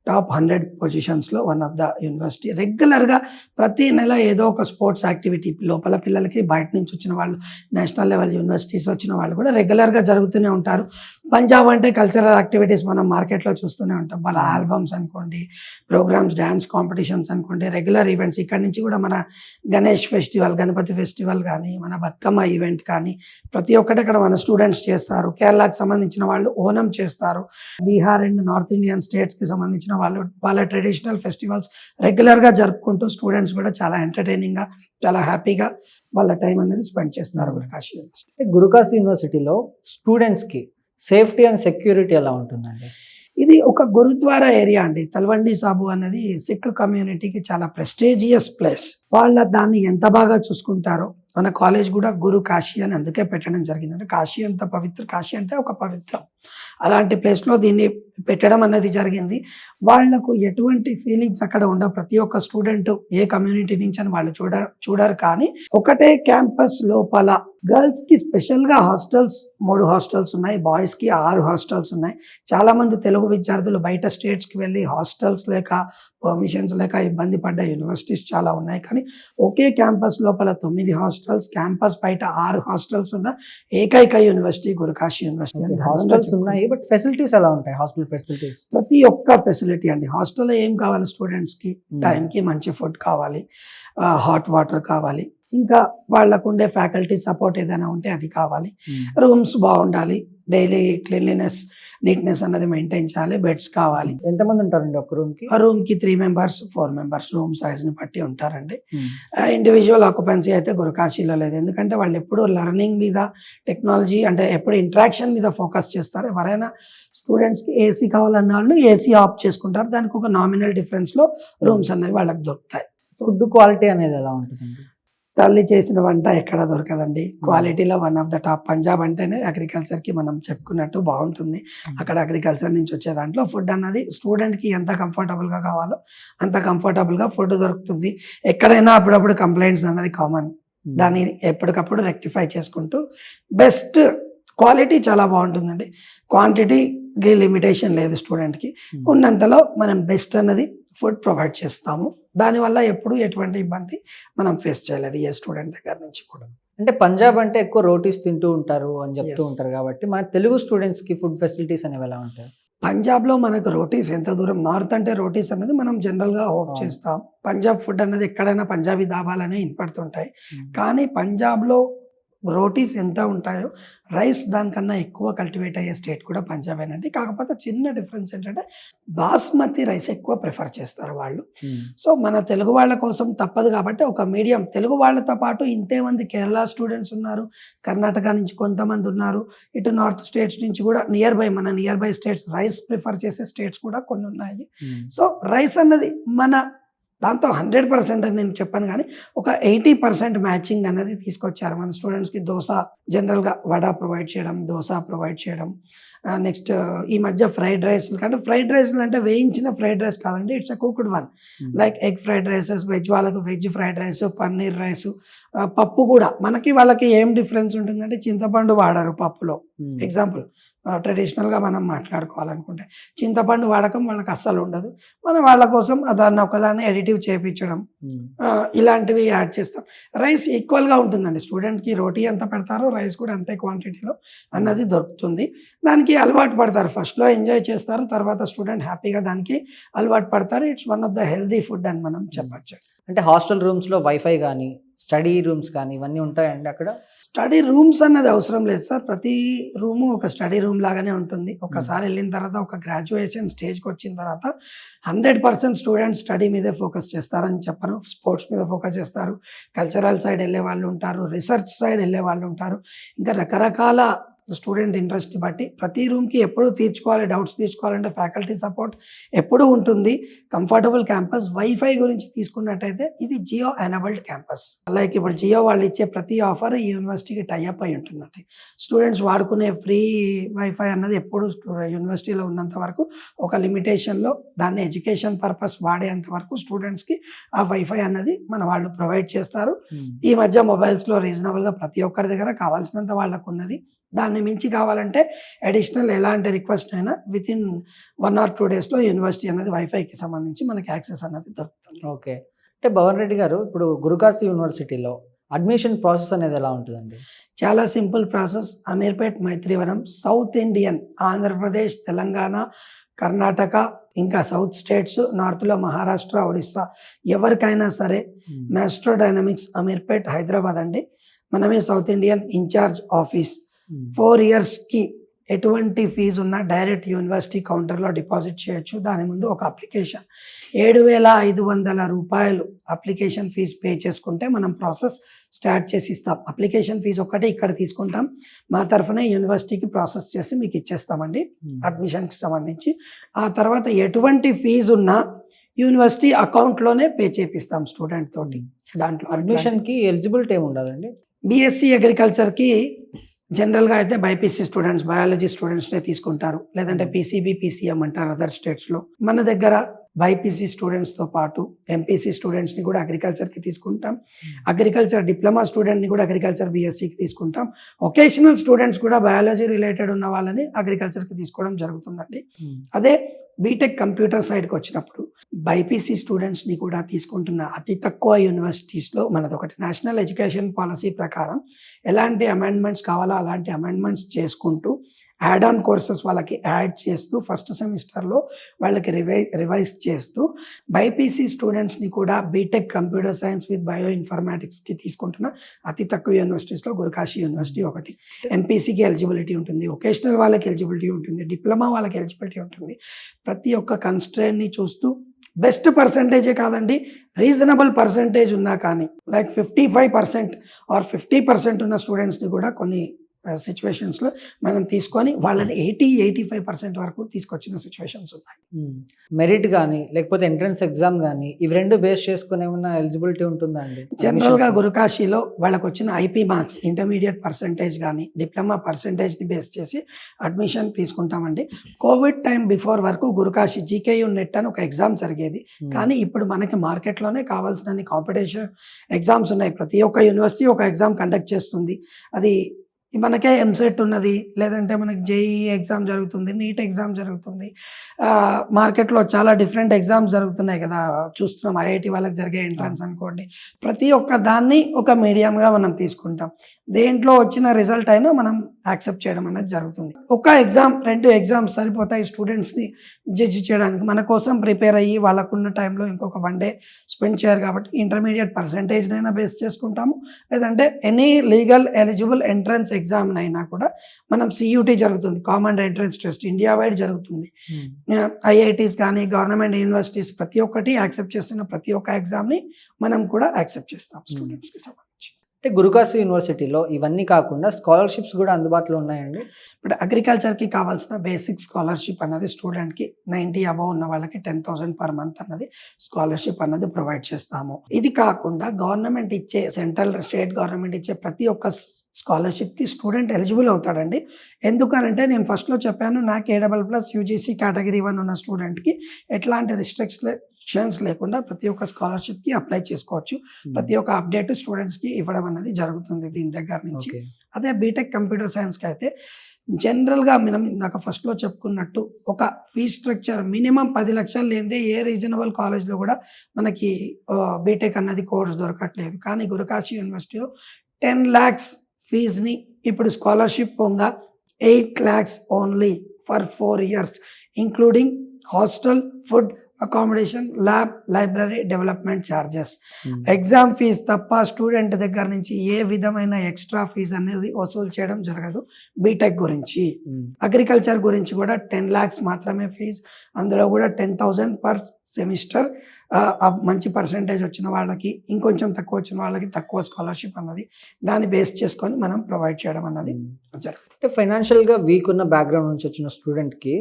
టాప్ 100 పొజిషన్స్లో వన్ ఆఫ్ ద యూనివర్సిటీ. రెగ్యులర్గా ప్రతి నెల ఏదో ఒక స్పోర్ట్స్ యాక్టివిటీ లోపల పిల్లలకి బయట నుంచి వచ్చిన వాళ్ళు, నేషనల్ లెవెల్ యూనివర్సిటీస్ వచ్చిన వాళ్ళు కూడా రెగ్యులర్గా జరుగుతూనే ఉంటారు. పంజాబ్ అంటే కల్చరల్ యాక్టివిటీస్ మనం మార్కెట్లో చూస్తూనే ఉంటాం. వాళ్ళ ఆల్బమ్స్ అనుకోండి, ప్రోగ్రామ్స్, డ్యాన్స్ కాంపిటీషన్స్ అనుకోండి, రెగ్యులర్ ఈవెంట్స్. ఇక్కడ నుంచి కూడా మన గణేష్ ఫెస్టివల్, గణపతి ఫెస్టివల్ కానీ, మన బతుకమ్మ ఈవెంట్ కానీ ప్రతి ఒక్కటి అక్కడ మన స్టూడెంట్స్ చేస్తారు. కేరళకి సంబంధించిన వాళ్ళు ఓనం చేస్తారు. బీహార్ అండ్ నార్త్ ఇండియన్ స్టేట్స్కి సంబంధించిన వాళ్ళు వాళ్ళ ట్రెడిషనల్ ఫెస్టివల్స్ రెగ్యులర్గా జరుపుకుంటూ స్టూడెంట్స్ కూడా చాలా ఎంటర్టైనింగ్గా, చాలా హ్యాపీగా వాళ్ళ టైం అనేది స్పెండ్ చేస్తున్నారు గురుకాశీ యూనివర్సిటీ. గురుకాశీ యూనివర్సిటీలో స్టూడెంట్స్కి సేఫ్టీ అండ్ సెక్యూరిటీ ఎలా ఉంటుందండి? ఇది ఒక గురుద్వారా ఏరియా అండి. తల్వండి సాబు అనేది సిక్ కమ్యూనిటీకి చాలా ప్రెస్టీజియస్ ప్లేస్. వాళ్ళ దాన్ని ఎంత బాగా చూసుకుంటారో, మన కాలేజ్ కూడా గురు కాశీ అని అందుకే పెట్టడం జరిగింది. అంటే కాశీ అంత పవిత్ర, కాశీ అంటే ఒక పవిత్రం, అలాంటి ప్లేస్లో దీన్ని పెట్టడం అనేది జరిగింది. వాళ్లకు ఎటువంటి ఫీలింగ్స్ అక్కడ ఉండవు. ప్రతి ఒక్క స్టూడెంట్ ఏ కమ్యూనిటీ నుంచి అని వాళ్ళు చూడరు. కానీ ఒకటే క్యాంపస్ లోపల గర్ల్స్కి స్పెషల్గా హాస్టల్స్ 3 హాస్టల్స్ ఉన్నాయి, బాయ్స్కి 6 హాస్టల్స్ ఉన్నాయి. చాలామంది తెలుగు విద్యార్థులు బయట స్టేట్స్కి వెళ్ళి హాస్టల్స్ లేక, పర్మిషన్స్ లేక ఇబ్బంది పడ్డ యూనివర్సిటీస్ చాలా ఉన్నాయి. కానీ ఒకే క్యాంపస్ లోపల 9 హాస్టల్స్, క్యాంపస్ బయట 6 హాస్టల్స్ ఉన్న ఏకైక యూనివర్సిటీ గురుకాశీ యూనివర్సిటీ. హాస్టల్స్ ఉన్నాయి, బట్ ఫెసిలిటీస్ ఎలా ఉంటాయి? హాస్టల్ ఫెసిలిటీస్ ప్రతి ఒక్క ఫెసిలిటీ అండి. హాస్టల్లో ఏం కావాలి స్టూడెంట్స్కి? టైంకి మంచి ఫుడ్ కావాలి, హాట్ వాటర్ కావాలి, ఇంకా వాళ్ళకు ఉండే ఫ్యాకల్టీ సపోర్ట్ ఏదైనా ఉంటే అది కావాలి, రూమ్స్ బాగుండాలి, డైలీ క్లీన్లీనెస్, నీట్నెస్ అన్నది మెయింటైన్ చేయాలి, బెడ్స్ కావాలి. ఎంతమంది ఉంటారండి ఒక రూమ్కి? రూమ్కి 3 members, 4 members రూమ్ సైజ్ని బట్టి ఉంటారండి. ఇండివిజువల్ ఆక్యుపెన్సీ అయితే గురుకాశీలో లేదు. ఎందుకంటే వాళ్ళు ఎప్పుడు లెర్నింగ్ మీద, టెక్నాలజీ అంటే ఎప్పుడు ఇంటరాక్షన్ మీద ఫోకస్ చేస్తారు. ఎవరైనా స్టూడెంట్స్కి ఏసీ కావాలన్న వాళ్ళు ఏసీ ఆప్ చేసుకుంటారు. దానికి ఒక నామినల్ డిఫరెన్స్లో రూమ్స్ అనేవి వాళ్ళకి దొరుకుతాయి. ఫుడ్ క్వాలిటీ అనేది ఎలా ఉంటుందండి? తల్లి చేసిన వంట ఎక్కడ దొరకదండి. క్వాలిటీలో one of the top. Punjab అంటేనే అగ్రికల్చర్కి మనం చెప్పుకున్నట్టు బాగుంటుంది. అక్కడ అగ్రికల్చర్ నుంచి వచ్చే దాంట్లో ఫుడ్ అన్నది స్టూడెంట్కి ఎంత కంఫర్టబుల్గా కావాలో అంత కంఫర్టబుల్గా ఫుడ్ దొరుకుతుంది. ఎక్కడైనా అప్పుడప్పుడు కంప్లైంట్స్ అన్నది కామన్. దాన్ని ఎప్పటికప్పుడు రెక్టిఫై చేసుకుంటూ బెస్ట్ క్వాలిటీ చాలా బాగుంటుందండి. క్వాంటిటీకి లిమిటేషన్ లేదు స్టూడెంట్కి. ఉన్నంతలో మనం బెస్ట్ అన్నది ఫుడ్ ప్రొవైడ్ చేస్తాము. దానివల్ల ఎప్పుడు ఎటువంటి ఇబ్బంది మనం ఫేస్ చేయలేదు ఏ స్టూడెంట్ దగ్గర నుంచి కూడా. అంటే పంజాబ్ అంటే ఎక్కువ రోటీస్ తింటూ ఉంటారు అని చెప్తూ Yes. ఉంటారు కాబట్టి మన తెలుగు స్టూడెంట్స్కి ఫుడ్ ఫెసిలిటీస్ అనేవి ఎలా ఉంటాయి? పంజాబ్లో మనకు రోటీస్ ఎంత దూరం, నార్త్ అంటే రోటీస్ అనేది మనం జనరల్గా హోప్ అవును. చేస్తాం. పంజాబ్ ఫుడ్ అనేది ఎక్కడైనా పంజాబీ దాబాలనే వినపడుతుంటాయి. కానీ పంజాబ్లో రోటీస్ ఎంత ఉంటాయో రైస్ దానికన్నా ఎక్కువ కల్టివేట్ అయ్యే స్టేట్ కూడా పంజాబేనండి. కాకపోతే చిన్న డిఫరెన్స్ ఏంటంటే బాస్మతి రైస్ ఎక్కువ ప్రిఫర్ చేస్తారు వాళ్ళు. సో మన తెలుగు వాళ్ళ కోసం తప్పదు కాబట్టి ఒక మీడియం, తెలుగు వాళ్ళతో పాటు ఇంతేమంది కేరళ స్టూడెంట్స్ ఉన్నారు, కర్ణాటక నుంచి కొంతమంది ఉన్నారు, ఇటు నార్త్ స్టేట్స్ నుంచి కూడా మన near by states rice prefer చేసే స్టేట్స్ కూడా కొన్ని ఉన్నాయి. సో రైస్ అన్నది మన దాంతో 100% అని నేను చెప్పాను, కానీ ఒక 80% మ్యాచింగ్ అనేది తీసుకొచ్చారు మన స్టూడెంట్స్కి. దోశ జనరల్గా వడ ప్రొవైడ్ చేయడం, దోశ ప్రొవైడ్ చేయడం. నెక్స్ట్ ఈ మధ్య ఫ్రైడ్ రైస్, అంటే ఫ్రైడ్ రైస్లు అంటే వేయించిన ఫ్రైడ్ రైస్ కాదండి, it's a cooked one. Like egg fried rices, veg వాళ్ళకు veg fried rice, paneer rice, పప్పు కూడా. మనకి వాళ్ళకి ఏం డిఫరెన్స్ ఉంటుందంటే చింతపండు వాడరు పప్పులో. ఎగ్జాంపుల్ ట్రెడిషనల్గా మనం మాట్లాడుకోవాలనుకుంటే చింతపండు వాడకం వాళ్ళకి అస్సలు ఉండదు. మన వాళ్ళ కోసం దాన్ని ఒకదాన్ని ఎడిటివ్ చేయించడం, ఇలాంటివి యాడ్ చేస్తాం. రైస్ ఈక్వల్గా ఉంటుందండి, స్టూడెంట్కి రోటీ ఎంత పెడతారో రైస్ కూడా అంతే క్వాంటిటీలో అన్నది దొరుకుతుంది. దానికి అలవాటు పడతారు, ఫస్ట్లో ఎంజాయ్ చేస్తారు, తర్వాత స్టూడెంట్ హ్యాపీగా దానికి అలవాటు పడతారు. It's one of the healthy food అని మనం చెప్పచ్చు. అంటే హాస్టల్ రూమ్స్లో వైఫై కానీ స్టడీ రూమ్స్ కానీ ఇవన్నీ ఉంటాయండి అక్కడ? స్టడీ రూమ్స్ అన్నది అవసరం లేదు సార్, ప్రతి రూము ఒక స్టడీ రూమ్ లాగానే ఉంటుంది. ఒకసారి వెళ్ళిన తర్వాత, ఒక గ్రాడ్యుయేషన్ స్టేజ్కి వచ్చిన తర్వాత 100% స్టూడెంట్స్ స్టడీ మీదే ఫోకస్ చేస్తారని చెప్పను. స్పోర్ట్స్ మీద ఫోకస్ చేస్తారు, కల్చరల్ సైడ్ వెళ్ళే వాళ్ళు ఉంటారు, రీసెర్చ్ సైడ్ వెళ్ళే వాళ్ళు ఉంటారు, ఇంకా రకరకాల స్టూడెంట్ ఇంట్రెస్ట్ని బట్టి ప్రతి రూమ్కి ఎప్పుడు డౌట్స్ తీర్చుకోవాలంటే ఫ్యాకల్టీ సపోర్ట్ ఎప్పుడూ ఉంటుంది. Comfortable campus. వైఫై గురించి తీసుకున్నట్టయితే ఇది జియో ఎనేబుల్డ్ క్యాంపస్. లైక్ ఇప్పుడు జియో వాళ్ళు ఇచ్చే ప్రతి ఆఫర్ ఈ యూనివర్సిటీకి టైఅప్ అయి ఉంటుందండి. స్టూడెంట్స్ వాడుకునే ఫ్రీ వైఫై అన్నది ఎప్పుడు యూనివర్సిటీలో ఉన్నంత వరకు ఒక లిమిటేషన్లో దాన్ని ఎడ్యుకేషన్ పర్పస్ వాడేంత వరకు స్టూడెంట్స్కి ఆ వైఫై అన్నది మన వాళ్ళు ప్రొవైడ్ చేస్తారు. ఈ మధ్య మొబైల్స్లో రీజనబుల్గా ప్రతి ఒక్కరి దగ్గర కావాల్సినంత వాళ్ళకు ఉన్నది. దాన్ని మించి కావాలంటే అడిషనల్ ఎలాంటి రిక్వెస్ట్ అయినా వితిన్ 1 or 2 డేస్లో యూనివర్సిటీ అనేది వైఫైకి సంబంధించి మనకి యాక్సెస్ అనేది దొరుకుతుంది. ఓకే. అంటే భవన్ రెడ్డి గారు, ఇప్పుడు గురుకాశీ యూనివర్సిటీలో అడ్మిషన్ ప్రాసెస్ అనేది ఎలా ఉంటుందండి? చాలా simple process. Ameerpet, Maitrivanam, south Indian, Andhra Pradesh, Telangana, Karnataka, ఇంకా సౌత్ స్టేట్స్, నార్త్లో మహారాష్ట్ర, ఒరిస్సా, ఎవరికైనా సరే మాస్ట్రో డైనమిక్స్ అమీర్పేట్, హైదరాబాద్ అండి. మనమే సౌత్ ఇండియన్ ఇన్ఛార్జ్ ఆఫీస్. 4 yearsకి ఎటువంటి ఫీజు ఉన్నా డైరెక్ట్ యూనివర్సిటీ కౌంటర్లో డిపాజిట్ చేయొచ్చు. దాని ముందు ఒక అప్లికేషన్ 7,500 రూపాయలు అప్లికేషన్ ఫీజు పే చేసుకుంటే మనం ప్రాసెస్ స్టార్ట్ చేసి ఇస్తాం. అప్లికేషన్ ఫీజు ఒక్కటే ఇక్కడ తీసుకుంటాం, మా తరఫున యూనివర్సిటీకి ప్రాసెస్ చేసి మీకు ఇచ్చేస్తామండి అడ్మిషన్కి సంబంధించి. ఆ తర్వాత ఎటువంటి ఫీజు ఉన్నా యూనివర్సిటీ అకౌంట్లోనే పే చేపిస్తాం స్టూడెంట్ తోటి. దాంట్లో అడ్మిషన్కి ఎలిజిబిలిటీ ఏమి ఉండాలండి? బీఎస్సీ అగ్రికల్చర్కి జనరల్గా అయితే బైపీసీ స్టూడెంట్స్, బయాలజీ స్టూడెంట్స్నే తీసుకుంటారు, లేదంటే పీసీబీ, పీసీఎం అంటారు అదర్ స్టేట్స్లో. మన దగ్గర బైపీసీ స్టూడెంట్స్తో పాటు ఎంపీసీ స్టూడెంట్స్ని కూడా అగ్రికల్చర్కి తీసుకుంటాం. అగ్రికల్చర్ డిప్లొమా స్టూడెంట్ని కూడా అగ్రికల్చర్ బీఎస్సీకి తీసుకుంటాం. ఒకేషనల్ స్టూడెంట్స్ కూడా బయాలజీ రిలేటెడ్ ఉన్న వాళ్ళని అగ్రికల్చర్కి తీసుకోవడం జరుగుతుందండి. అదే బీటెక్ కంప్యూటర్ సైడ్కి వచ్చినప్పుడు బైపీసీ స్టూడెంట్స్ని కూడా తీసుకుంటున్న అతి తక్కువ యూనివర్సిటీస్లో మనది ఒకటి. నేషనల్ ఎడ్యుకేషన్ పాలసీ ప్రకారం ఎలాంటి అమెండ్మెంట్స్ కావాలో అలాంటి అమెండ్మెంట్స్ చేసుకుంటూ యాడ్ ఆన్ కోర్సెస్ వాళ్ళకి యాడ్ చేస్తూ ఫస్ట్ సెమిస్టర్లో వాళ్ళకి రివైజ్ చేస్తూ బైపీసీ స్టూడెంట్స్ని కూడా BTech computer science with bio ఇన్ఫర్మాటిక్స్కి తీసుకుంటున్న అతి తక్కువ యూనివర్సిటీస్లో గురుకాశీ యూనివర్సిటీ ఒకటి. ఎంపీసీకి ఎలిజిబిలిటీ ఉంటుంది, వొకేషనల్ వాళ్ళకి ఎలిజిబిలిటీ ఉంటుంది, డిప్లొమా వాళ్ళకి ఎలిజిబిలిటీ ఉంటుంది. ప్రతి ఒక్క కన్స్ట్రెయిన్ని చూస్తూ బెస్ట్ పర్సంటేజే కాదండి, రీజనబుల్ పర్సంటేజ్ ఉన్నా కానీ లైక్ 55% ఆర్ 50% ఉన్న స్టూడెంట్స్ని కూడా కొన్ని సిచ్యువేషన్స్లో మనం తీసుకొని వాళ్ళని 80-85% వరకు తీసుకొచ్చిన సిచ్యువేషన్స్ ఉన్నాయి. మెరిట్ కానీ లేకపోతే ఎంట్రన్స్ ఎగ్జామ్ కానీ ఇవి రెండు బేస్ చేసుకుని ఏమన్నా ఎలిజిబిలిటీ ఉంటుందా అండి? జనరల్గా గురుకాశీలో వాళ్ళకు వచ్చిన ఐపీ మార్క్స్, ఇంటర్మీడియట్ పర్సంటేజ్ కానీ డిప్లొమా పర్సంటేజ్ని బేస్ చేసి అడ్మిషన్ తీసుకుంటామండి. కోవిడ్ టైం బిఫోర్ వరకు గురుకాశీ జీకేయూ నెట్ అని ఒక ఎగ్జామ్ జరిగేది. కానీ ఇప్పుడు మనకి మార్కెట్లోనే కావాల్సిన కాంపిటీషన్ ఎగ్జామ్స్ ఉన్నాయి. ప్రతి ఒక్క యూనివర్సిటీ ఒక ఎగ్జామ్ కండక్ట్ చేస్తుంది. అది మనకే ఎంసెట్ ఉన్నది, లేదంటే మనకి జేఈ ఎగ్జామ్ జరుగుతుంది, నీట్ ఎగ్జామ్ జరుగుతుంది. మార్కెట్‌లో చాలా డిఫరెంట్ ఎగ్జామ్స్ జరుగుతున్నాయి కదా! చూస్తున్నాం. ఐఐటీ వాళ్ళకి జరిగే ఎంట్రన్స్ అనుకోండి. ప్రతి ఒక్క దాన్ని ఒక మీడియంగా మనం తీసుకుంటాం. దేంట్లో వచ్చిన రిజల్ట్ అయినా మనం యాక్సెప్ట్ చేయడం అనేది జరుగుతుంది. ఒక ఎగ్జామ్, 2 ఎగ్జామ్స్ సరిపోతాయి స్టూడెంట్స్‌ని జడ్జ్ చేయడానికి. మన కోసం ప్రిపేర్ అయ్యి వాళ్ళకున్న టైంలో ఇంకొక 1 డే స్పెండ్ చేయరు కాబట్టి ఇంటర్మీడియేట్ పర్సెంటేజ్‌నైనా బేస్ చేసుకుంటాము. లేదంటే ఎనీ లీగల్ ఎలిజిబుల్ ఎంట్రన్స్ ఎగ్జామ్‌నైనా కూడా మనం సీయూటీ జరుగుతుంది. Common entrance test India wide జరుగుతుంది. ఐఐటీస్ కానీ, గవర్నమెంట్ యూనివర్సిటీస్ ప్రతి ఒక్కటి యాక్సెప్ట్ చేస్తున్న ప్రతి ఒక్క ఎగ్జామ్‌ని మనం కూడా యాక్సెప్ట్ చేస్తాం స్టూడెంట్స్‌కి సంబంధించి. అంటే గురుకాశీ యూనివర్సిటీలో ఇవన్నీ కాకుండా స్కాలర్షిప్స్ కూడా అందుబాటులో ఉన్నాయండి? ఇప్పుడు అగ్రికల్చర్‌కి కావాల్సిన బేసిక్ స్కాలర్‌షిప్ అన్నది స్టూడెంట్‌కి 90 అబోవ్ ఉన్న వాళ్ళకి 10,000 పర్ మంత్ అన్నది స్కాలర్‌షిప్ అన్నది ప్రొవైడ్ చేస్తాము. ఇది కాకుండా గవర్నమెంట్ ఇచ్చే సెంట్రల్, స్టేట్ గవర్నమెంట్ ఇచ్చే ప్రతి ఒక్క స్కాలర్‌షిప్‌కి స్టూడెంట్ ఎలిజిబుల్ అవుతాడండి. ఎందుకనంటే నేను ఫస్ట్‌లో చెప్పాను, నాకు A++ యూజీసీ కేటగిరీ 1 ఉన్న స్టూడెంట్‌కి ఎట్లాంటి రిస్ట్రిక్షన్స్ లేకుండా ప్రతి ఒక్క స్కాలర్‌షిప్‌కి అప్లై చేసుకోవచ్చు. ప్రతి ఒక్క అప్డేట్ స్టూడెంట్స్‌కి ఇవ్వడం అనేది జరుగుతుంది దీని దగ్గర నుంచి. ఓకే. అదే బీటెక్ కంప్యూటర్ సైన్స్‌కి అయితే జనరల్‌గా మనం ఇందాక ఫస్ట్‌లో చెప్పుకున్నట్టు ఒక ఫీజ్ స్ట్రక్చర్ మినిమమ్ 10 లక్షలు లేనిదే ఏ రీజనబుల్ కాలేజ్‌లో కూడా మనకి బీటెక్ అన్నది కోర్స్ దొరకట్లేదు. కానీ గురుకాశీ యూనివర్సిటీలో 10 లాక్స్ ఫీజ్‌ని ఇప్పుడు స్కాలర్‌షిప్ పొంగా 8 lakhs only for 4 years including hostel, food, accommodation, lab, library, development charges. Exam fee తప్ప స్టూడెంట్ దగ్గర నుంచి ఏ విధమైన ఎక్స్ట్రా ఫీజ్ అనేది వసూలు చేయడం జరగదు బీటెక్ గురించి. అగ్రికల్చర్ గురించి కూడా 10 లాక్స్ మాత్రమే ఫీజ్. అందులో కూడా 10,000 పర్ సెమిస్టర్. మంచి పర్సెంటేజ్ వచ్చిన వాళ్ళకి, ఇంకొంచెం తక్కువ వచ్చిన వాళ్ళకి తక్కువ స్కాలర్‌షిప్ అన్నది దాన్ని బేస్ చేసుకొని మనం ప్రొవైడ్ చేయడం అన్నది జరుగుతుంది. అంటే ఫైనాన్షియల్‌గా వీక్ ఉన్న బ్యాక్‌గ్రౌండ్ నుంచి వచ్చిన స్టూడెంట్‌కి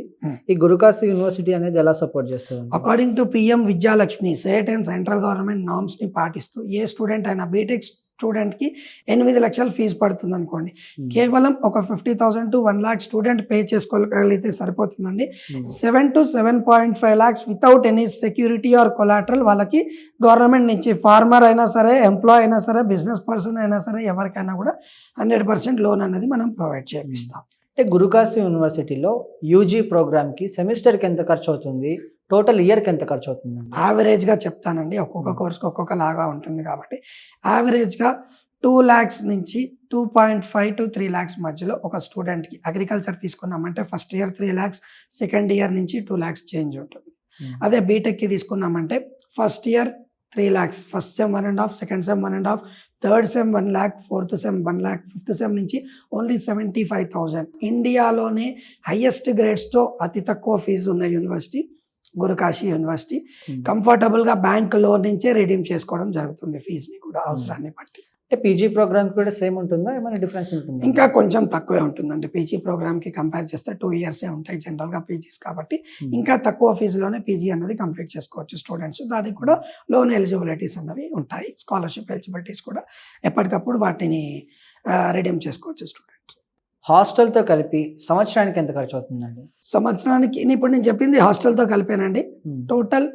ఈ గురుకాశీ యూనివర్సిటీ అనేది ఎలా సపోర్ట్ చేస్తుంది? According to PM Vidyalakshmi state and central government నార్మ్స్‌ని పాటిస్తూ ఏ స్టూడెంట్ అయినా బీటెక్ స్టూడెంట్‌కి 8 లక్షలు ఫీజు పడుతుంది అనుకోండి. కేవలం ఒక 50,000 to 1 lakh స్టూడెంట్ పే చేసుకోగలిగితే సరిపోతుందండి. 7 to 7.5 lakhs without any security or collateral వాళ్ళకి గవర్నమెంట్ నుంచి, ఫార్మర్ అయినా సరే, ఎంప్లాయ్ అయినా సరే, బిజినెస్ పర్సన్ అయినా సరే, ఎవరికైనా కూడా 100% లోన్ అనేది మనం ప్రొవైడ్ చేపిస్తాం. అంటే గురుకాశీ యూనివర్సిటీలో యూజీ ప్రోగ్రామ్‌కి సెమిస్టర్‌కి ఎంత ఖర్చు అవుతుంది? టోటల్ ఇయర్‌కి ఎంత ఖర్చు అవుతుందండి? యావరేజ్‌గా చెప్తానండి. ఒక్కొక్క కోర్స్‌కి ఒక్కొక్కలాగా ఉంటుంది కాబట్టి యావరేజ్‌గా 2 lakhs నుంచి 2.5 to 3 lakhs మధ్యలో ఒక స్టూడెంట్‌కి అగ్రికల్చర్ తీసుకున్నామంటే first year 3 lakhs, second year నుంచి 2 lakhs చేంజ్ ఉంటుంది. అదే బీటెక్‌కి తీసుకున్నామంటే first year 3 lakhs, first sem 1.5, second sem 1.5, third sem 1 lakh, fourth sem 1 lakh, fifth sem నుంచి ఓన్లీ 75,000. ఇండియాలోనే హైయెస్ట్ గ్రేడ్స్‌తో అతి తక్కువ ఫీజు ఉన్న యూనివర్సిటీ గురుకాశీ యూనివర్సిటీ. కంఫర్టబుల్‌గా బ్యాంక్ లోన్ నుంచే రిడీమ్ చేసుకోవడం జరుగుతుంది ఫీజుని కూడా అవసరాన్ని బట్టి. అంటే పీజీ ప్రోగ్రామ్ కూడా సేమ్ ఉంటుందా? ఏమైనా డిఫరెన్స్ ఉంటుందా? ఇంకా కొంచెం తక్కువే ఉంటుందండి. పీజీ ప్రోగ్రామ్‌కి కంపేర్ చేస్తే 2 ఇయర్సే ఉంటాయి జనరల్‌గా పీజీస్ కాబట్టి. ఇంకా తక్కువ ఫీజులోనే పీజీ అన్నది కంప్లీట్ చేసుకోవచ్చు స్టూడెంట్స్. దానికి కూడా లోన్ ఎలిజిబిలిటీస్ అన్నవి ఉంటాయి. స్కాలర్‌షిప్ ఎలిజిబిలిటీస్ కూడా ఎప్పటికప్పుడు వాటిని రిడీమ్ చేసుకోవచ్చు స్టూడెంట్స్. హాస్టల్‌తో కలిపి సంవత్సరానికి ఎంత ఖర్చు అవుతుందండి? సంవత్సరానికి ఇప్పుడు నేను చెప్పింది హాస్టల్‌తో కలిపేనండి. Total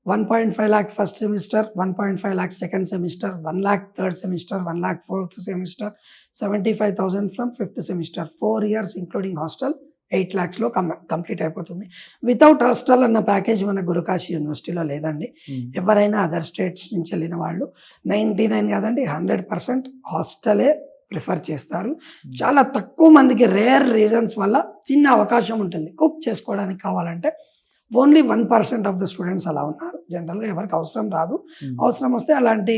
1.5 lakh first semester, 1.5 lakh second semester, 1 lakh third semester, 1 lakh fourth semester, 75,000 from fifth semester. 4 years including hostel 8 lakhsలో కంప్లీట్ అయిపోతుంది. వితౌట్ హాస్టల్ అన్న ప్యాకేజ్ మన గురుకాశీ యూనివర్సిటీలో లేదండి. ఎవరైనా అదర్ స్టేట్స్ నుంచి వెళ్ళిన వాళ్ళు 99 కాదండి 100% హాస్టలే ప్రిఫర్ చేస్తారు. చాలా తక్కువ మందికి రేర్ రీజన్స్ వల్ల చిన్న అవకాశం ఉంటుంది కుక్ చేసుకోవడానికి కావాలంటే. ఓన్లీ 1% ఆఫ్ ద స్టూడెంట్స్ అలా ఉన్నారు. జనరల్‌గా ఎవరికి అవసరం రాదు. అవసరం వస్తే అలాంటి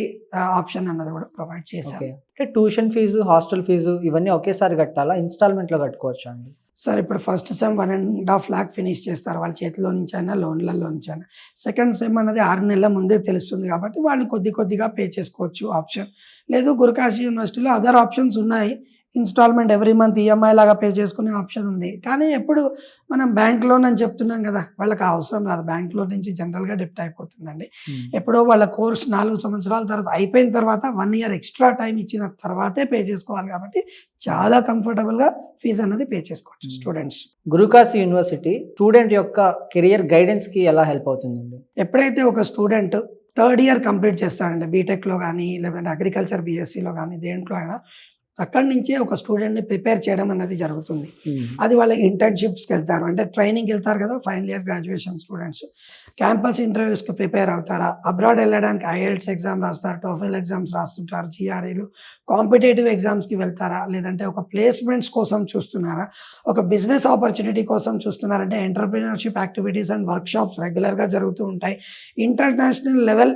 ఆప్షన్ అన్నది కూడా ప్రొవైడ్ చేశారు. అంటే ట్యూషన్ ఫీజు, హాస్టల్ ఫీజు ఇవన్నీ ఒకేసారి కట్టాలా? ఇన్‌స్టాల్‌మెంట్‌లో కట్టుకోవచ్చా అండి? సార్ ఇప్పుడు ఫస్ట్ సెమ్ 1.5 lakh ఫినిష్ చేస్తారు వాళ్ళ చేతిలో నుంచి అయినా, లోన్లలో నుంచి అయినా. సెకండ్ సెమ్ అన్నది 6 నెలల ముందే తెలుస్తుంది కాబట్టి వాళ్ళు కొద్దిగా పే చేసుకోవచ్చు ఆప్షన్. లేదు గురుకాశీ యూనివర్సిటీలో అదర్ ఆప్షన్స్ ఉన్నాయి. ఇన్‌స్టాల్‌మెంట్ ఎవ్రీ మంత్ ఈఎంఐ లాగా పే చేసుకునే ఆప్షన్ ఉంది. కానీ ఎప్పుడు మనం బ్యాంక్ లోన్ అని చెప్తున్నాం కదా! వాళ్ళకి అవసరం రాదు. బ్యాంక్ లోన్ నుంచి జనరల్‌గా డెప్ట్ అయిపోతుందండి. ఎప్పుడో వాళ్ళ కోర్స్ 4 సంవత్సరాల తర్వాత అయిపోయిన తర్వాత 1 year ఎక్స్ట్రా టైం ఇచ్చిన తర్వాతే పే చేసుకోవాలి కాబట్టి చాలా కంఫర్టబుల్‌గా ఫీజు అన్నది పే చేసుకోవచ్చు స్టూడెంట్స్. గురుకాశీ యూనివర్సిటీ స్టూడెంట్ యొక్క కెరియర్ గైడెన్స్‌కి ఎలా హెల్ప్ అవుతుందండి? ఎప్పుడైతే ఒక స్టూడెంట్ థర్డ్ ఇయర్ కంప్లీట్ చేస్తాడండి బీటెక్‌లో కానీ, లేదంటే అగ్రికల్చర్ బీఎస్సీలో కానీ దేంట్లో అయినా అక్కడి నుంచే ఒక స్టూడెంట్ని ప్రిపేర్ చేయడం అనేది జరుగుతుంది. అది వాళ్ళకి ఇంటర్న్షిప్స్కి వెళ్తారు, అంటే ట్రైనింగ్కి వెళ్తారు కదా final year graduation students. Campus ఇంటర్వ్యూస్కి ప్రిపేర్ అవుతారా, అబ్రాడ్ వెళ్ళడానికి IELTS ఎగ్జామ్ రాస్తారు, TOEFL ఎగ్జామ్స్ రాస్తుంటారు, GREలు, కాంపిటేటివ్ ఎగ్జామ్స్కి వెళ్తారా, లేదంటే ఒక ప్లేస్మెంట్స్ కోసం చూస్తున్నారా, ఒక బిజినెస్ ఆపర్చునిటీ కోసం చూస్తున్నారంటే ఎంటర్ప్రినర్షిప్ యాక్టివిటీస్ అండ్ వర్క్షాప్స్ రెగ్యులర్గా జరుగుతూ ఉంటాయి. International level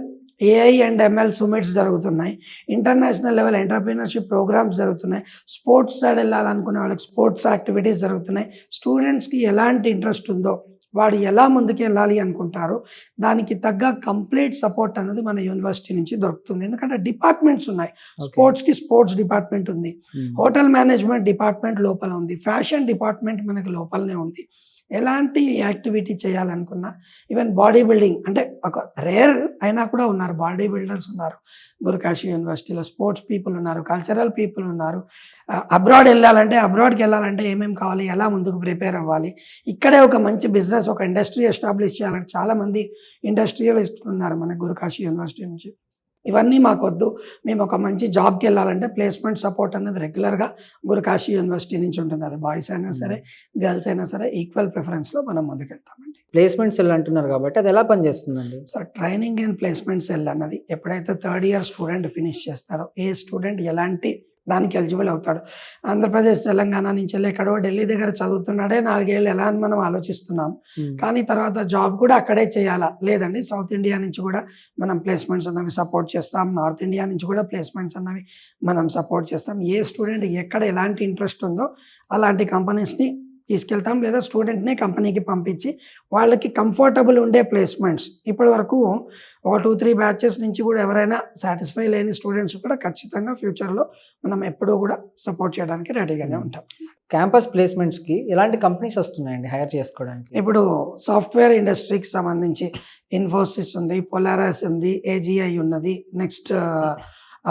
AI and ML సుమిట్స్ జరుగుతున్నాయి, ఇంటర్నేషనల్ లెవెల్ ఎంటర్ప్రినర్షిప్ ప్రోగ్రామ్స్ జరుగుతున్నాయి, స్పోర్ట్స్ సైడ్ వెళ్ళాలనుకునే వాళ్ళకి స్పోర్ట్స్ యాక్టివిటీస్ జరుగుతున్నాయి. స్టూడెంట్స్కి ఎలాంటి ఇంట్రెస్ట్ ఉందో, వాడు ఎలా ముందుకు వెళ్ళాలి అనుకుంటారో దానికి తగ్గ కంప్లీట్ సపోర్ట్ అనేది మన యూనివర్సిటీ నుంచి దొరుకుతుంది. ఎందుకంటే డిపార్ట్మెంట్స్ ఉన్నాయి, స్పోర్ట్స్కి స్పోర్ట్స్ డిపార్ట్మెంట్ ఉంది, హోటల్ మేనేజ్మెంట్ డిపార్ట్మెంట్ లోపల ఉంది, ఫ్యాషన్ డిపార్ట్మెంట్ మనకి లోపలనే ఉంది. ఎలాంటి యాక్టివిటీ చేయాలనుకున్నా, ఈవెన్ బాడీ బిల్డింగ్ అంటే ఒక రేర్ అయినా కూడా ఉన్నారు, బాడీ బిల్డర్స్ ఉన్నారు గురుకాశీ యూనివర్సిటీలో, స్పోర్ట్స్ పీపుల్ ఉన్నారు, కల్చరల్ పీపుల్ ఉన్నారు. అబ్రాడ్కి వెళ్ళాలంటే ఏమేమి కావాలి, ఎలా ముందుకు ప్రిపేర్ అవ్వాలి, ఇక్కడే ఒక మంచి బిజినెస్, ఒక ఇండస్ట్రీ ఎస్టాబ్లిష్ చేయాలంటే చాలామంది ఇండస్ట్రియలిస్టులు ఉన్నారు మన గురుకాశీ యూనివర్సిటీ నుంచి. ఇవన్నీ మాకొద్దు, మేము ఒక మంచి జాబ్కి వెళ్ళాలంటే ప్లేస్మెంట్ సపోర్ట్ అనేది రెగ్యులర్గా గురుకాశీ యూనివర్సిటీ నుంచి ఉంటుంది. అది బాయ్స్ అయినా సరే గర్ల్స్ అయినా సరే ఈక్వల్ ప్రిఫరెన్స్లో మనం ముందుకెళ్తామండి. ప్లేస్మెంట్ సెల్ అంటున్నారు కాబట్టి అది ఎలా పనిచేస్తుందండి? So training and placement cell అన్నది ఎప్పుడైతే థర్డ్ ఇయర్ స్టూడెంట్ ఫినిష్ చేస్తారో, ఏ స్టూడెంట్ ఎలాంటి దానికి ఎలిజిబుల్ అవుతాడు. ఆంధ్రప్రదేశ్ తెలంగాణ నుంచి వెళ్ళి ఎక్కడో ఢిల్లీ దగ్గర చదువుతున్నాడే 4 ఏళ్ళు ఎలా అని మనం ఆలోచిస్తున్నాం, కానీ తర్వాత జాబ్ కూడా అక్కడే చేయాలా? లేదండి, సౌత్ ఇండియా నుంచి కూడా మనం ప్లేస్మెంట్స్ అన్నవి సపోర్ట్ చేస్తాం, నార్త్ ఇండియా నుంచి కూడా ప్లేస్మెంట్స్ అన్నవి మనం సపోర్ట్ చేస్తాం. ఏ స్టూడెంట్ ఎక్కడ ఎలాంటి ఇంట్రెస్ట్ ఉందో అలాంటి కంపెనీస్ని తీసుకెళ్తాం, లేదా స్టూడెంట్నే కంపెనీకి పంపించి వాళ్ళకి కంఫర్టబుల్ ఉండే ప్లేస్మెంట్స్. ఇప్పటి వరకు ఒక 2-3 బ్యాచెస్ నుంచి కూడా ఎవరైనా సాటిస్ఫై లేని స్టూడెంట్స్ కూడా ఖచ్చితంగా ఫ్యూచర్లో మనం ఎప్పుడూ కూడా సపోర్ట్ చేయడానికి రెడీగానే ఉంటాం. క్యాంపస్ ప్లేస్మెంట్స్కి ఎలాంటి కంపెనీస్ వస్తున్నాయండి హైర్ చేసుకోవడానికి? ఇప్పుడు సాఫ్ట్వేర్ ఇండస్ట్రీకి సంబంధించి ఇన్ఫోసిస్ ఉంది, పొలారస్ ఉంది, AGI ఉన్నది, నెక్స్ట్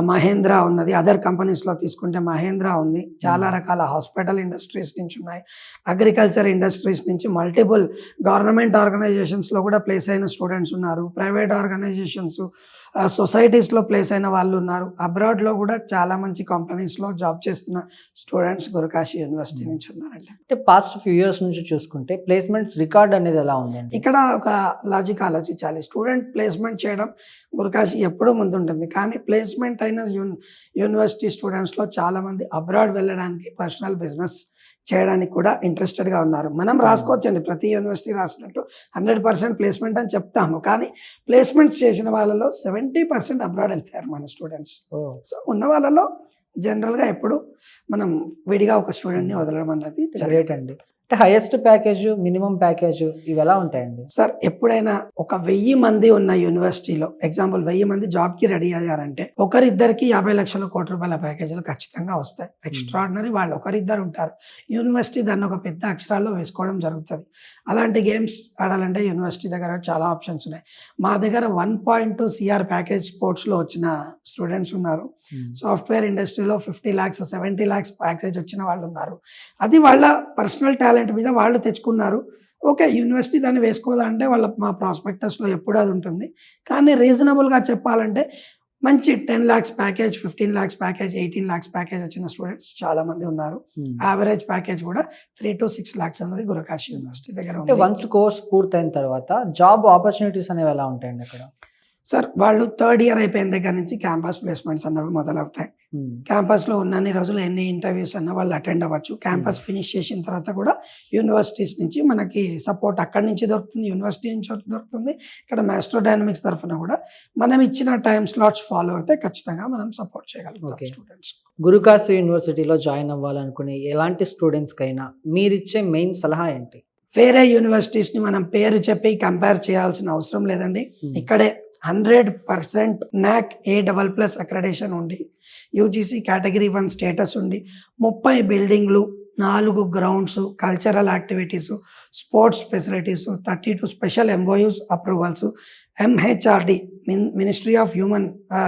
మహేంద్ర ఉన్నది, అదర్ కంపెనీస్లో తీసుకుంటే మహేంద్ర ఉంది, చాలా రకాల హాస్పిటల్ ఇండస్ట్రీస్ నుంచి ఉన్నాయి, అగ్రికల్చర్ ఇండస్ట్రీస్ నుంచి మల్టిపుల్ గవర్నమెంట్ ఆర్గనైజేషన్స్లో కూడా ప్లేస్ అయిన స్టూడెంట్స్ ఉన్నారు, ప్రైవేట్ ఆర్గనైజేషన్స్ సొసైటీస్లో ప్లేస్ అయిన వాళ్ళు ఉన్నారు, అబ్రాడ్లో కూడా చాలా మంచి కంపెనీస్లో జాబ్ చేస్తున్న స్టూడెంట్స్ గురుకాశీ యూనివర్సిటీ నుంచి ఉన్నారండి. అంటే పాస్ట్ ఫ్యూ ఇయర్స్ నుంచి చూసుకుంటే ప్లేస్మెంట్స్ రికార్డ్ అనేది ఎలా ఉందండి? ఇక్కడ ఒక లాజిక్ ఆలోచించాలి. స్టూడెంట్ ప్లేస్మెంట్ చేయడం గురుకాశీ ఎప్పుడూ ముందుంటుంది, కానీ ప్లేస్మెంట్ అయిన యూనివర్సిటీ స్టూడెంట్స్లో చాలామంది అబ్రాడ్ వెళ్ళడానికి, పర్సనల్ బిజినెస్ చేయడానికి కూడా ఇంట్రెస్టెడ్గా ఉన్నారు. మనం రాసుకోవచ్చండి, ప్రతి యూనివర్సిటీ రాసినట్టు 100% ప్లేస్మెంట్ అని చెప్తాము, కానీ ప్లేస్మెంట్స్ చేసిన వాళ్ళలో 70% అబ్రాడ్ వెళ్ళిపోయారు మన స్టూడెంట్స్. సో ఉన్న వాళ్ళలో జనరల్గా ఎప్పుడు మనం విడిగా ఒక స్టూడెంట్ని వదలడం అన్నది గ్రేట్ అండి. అంటే హైయెస్ట్ ప్యాకేజ్, మినిమం ప్యాకేజ్ ఇవి ఎలా ఉంటాయండి? సార్ ఎప్పుడైనా ఒక 1000 మంది ఉన్న యూనివర్సిటీలో ఎగ్జాంపుల్ 1000 మంది జాబ్కి రెడీ అయ్యారంటే ఒకరిద్దరికి 50 లక్షల కోట్ల రూపాయల ప్యాకేజీలు ఖచ్చితంగా వస్తాయి. ఎక్స్ట్రాడినరీ వాళ్ళు ఒకరిద్దరు ఉంటారు, యూనివర్సిటీ దాన్ని ఒక పెద్ద అక్షరాల్లో వేసుకోవడం జరుగుతుంది. అలాంటి గేమ్స్ ఆడాలంటే యూనివర్సిటీ దగ్గర చాలా ఆప్షన్స్ ఉన్నాయి. మా దగ్గర 1.2 CR ప్యాకేజ్ స్పోర్ట్స్లో వచ్చిన స్టూడెంట్స్ ఉన్నారు, సాఫ్ట్వేర్ ఇండస్ట్రీలో 50 lakhs 70 lakhs ప్యాకేజ్ వచ్చిన వాళ్ళు ఉన్నారు. అది వాళ్ళ పర్సనల్ టాలెంట్ మీద వాళ్ళు తెచ్చుకున్నారు. ఓకే, యూనివర్సిటీ దాన్ని వేసుకోవాలంటే వాళ్ళ మా ప్రాస్పెక్టస్లో ఎప్పుడు అది ఉంటుంది, కానీ రీజనబుల్గా చెప్పాలంటే మంచి 10 lakhs package, 15 lakhs package, 18 lakhs package వచ్చిన స్టూడెంట్స్ చాలా మంది ఉన్నారు. యావరేజ్ ప్యాకేజ్ కూడా 3 to 6 lakhs అన్నది గురుకాశీ యూనివర్సిటీ దగ్గర ఉంది. వన్స్ కోర్స్ పూర్తయిన తర్వాత జాబ్ ఆపర్చునిటీస్ అనేవి ఎలా ఉంటాయండి అక్కడ? సార్ వాళ్ళు థర్డ్ ఇయర్ అయిపోయిన దగ్గర నుంచి క్యాంపస్ ప్లేస్మెంట్స్ అన్నవి మొదలవుతాయి. క్యాంపస్లో ఉన్నన్ని రోజులు ఎన్ని ఇంటర్వ్యూస్ అన్న వాళ్ళు అటెండ్ అవ్వచ్చు. క్యాంపస్ ఫినిష్ చేసిన తర్వాత కూడా యూనివర్సిటీస్ నుంచి మనకి సపోర్ట్ అక్కడి నుంచి దొరుకుతుంది, యూనివర్సిటీ నుంచి దొరుకుతుంది. ఇక్కడ మాస్టర్ డైనమిక్స్ తరఫున కూడా మనం ఇచ్చిన టైం స్లాట్స్ ఫాలో అయితే ఖచ్చితంగా మనం సపోర్ట్ చేయగలుగుతాం స్టూడెంట్స్. గురుకాశీ యూనివర్సిటీలో జాయిన్ అవ్వాలనుకునే ఎలాంటి స్టూడెంట్స్కైనా మీరిచ్చే మెయిన్ సలహా ఏంటి? వేరే యూనివర్సిటీస్ని మనం పేరు చెప్పి కంపేర్ చేయాల్సిన అవసరం లేదండి. ఇక్కడే 100% NAC A++ అక్రెడిషన్ ఉండి, UGC కేటగిరీ 1 స్టేటస్ ఉండి, 30 బిల్డింగ్లు, 4 grounds, cultural activities, sports facilities, 32 special MOUs approvals, MHRD ministry of human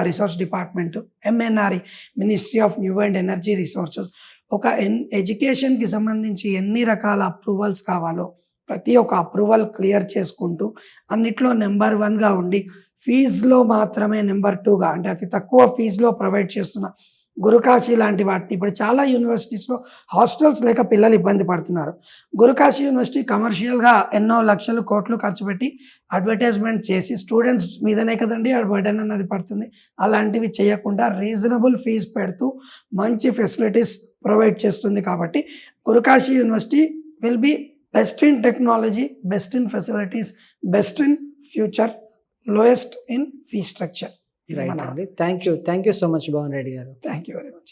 resource department, MNRE ministry of new and energy resources. ఒక ఎడ్యుకేషన్కి సంబంధించి ఎన్ని రకాల అప్రూవల్స్ కావాలో ప్రతి ఒక్క అప్రూవల్ క్లియర్ చేసుకుంటూ అన్నిట్లో నెంబర్ 1గా ఉండి, ఫీజులో మాత్రమే నెంబర్ 2గా అంటే అతి తక్కువ ఫీజులో ప్రొవైడ్ చేస్తున్న గురుకాశీ లాంటి వాటిని, ఇప్పుడు చాలా యూనివర్సిటీస్లో హాస్టల్స్ లేక పిల్లలు ఇబ్బంది పడుతున్నారు. గురుకాశీ యూనివర్సిటీ కమర్షియల్గా ఎన్నో లక్షలు కోట్లు ఖర్చు పెట్టి అడ్వర్టైజ్మెంట్ చేసి స్టూడెంట్స్ మీదనే కదండి ఆ బర్డెన్ అన్నది పడుతుంది. అలాంటివి చేయకుండా రీజనబుల్ ఫీజు పెడుతూ మంచి ఫెసిలిటీస్ ప్రొవైడ్ చేస్తుంది. కాబట్టి Gurukashi university will be best in technology, best in facilities, best in future, lowest in fee structure. Right అండి. Thank you so much Bhavan Reddy garu. Thank you very much.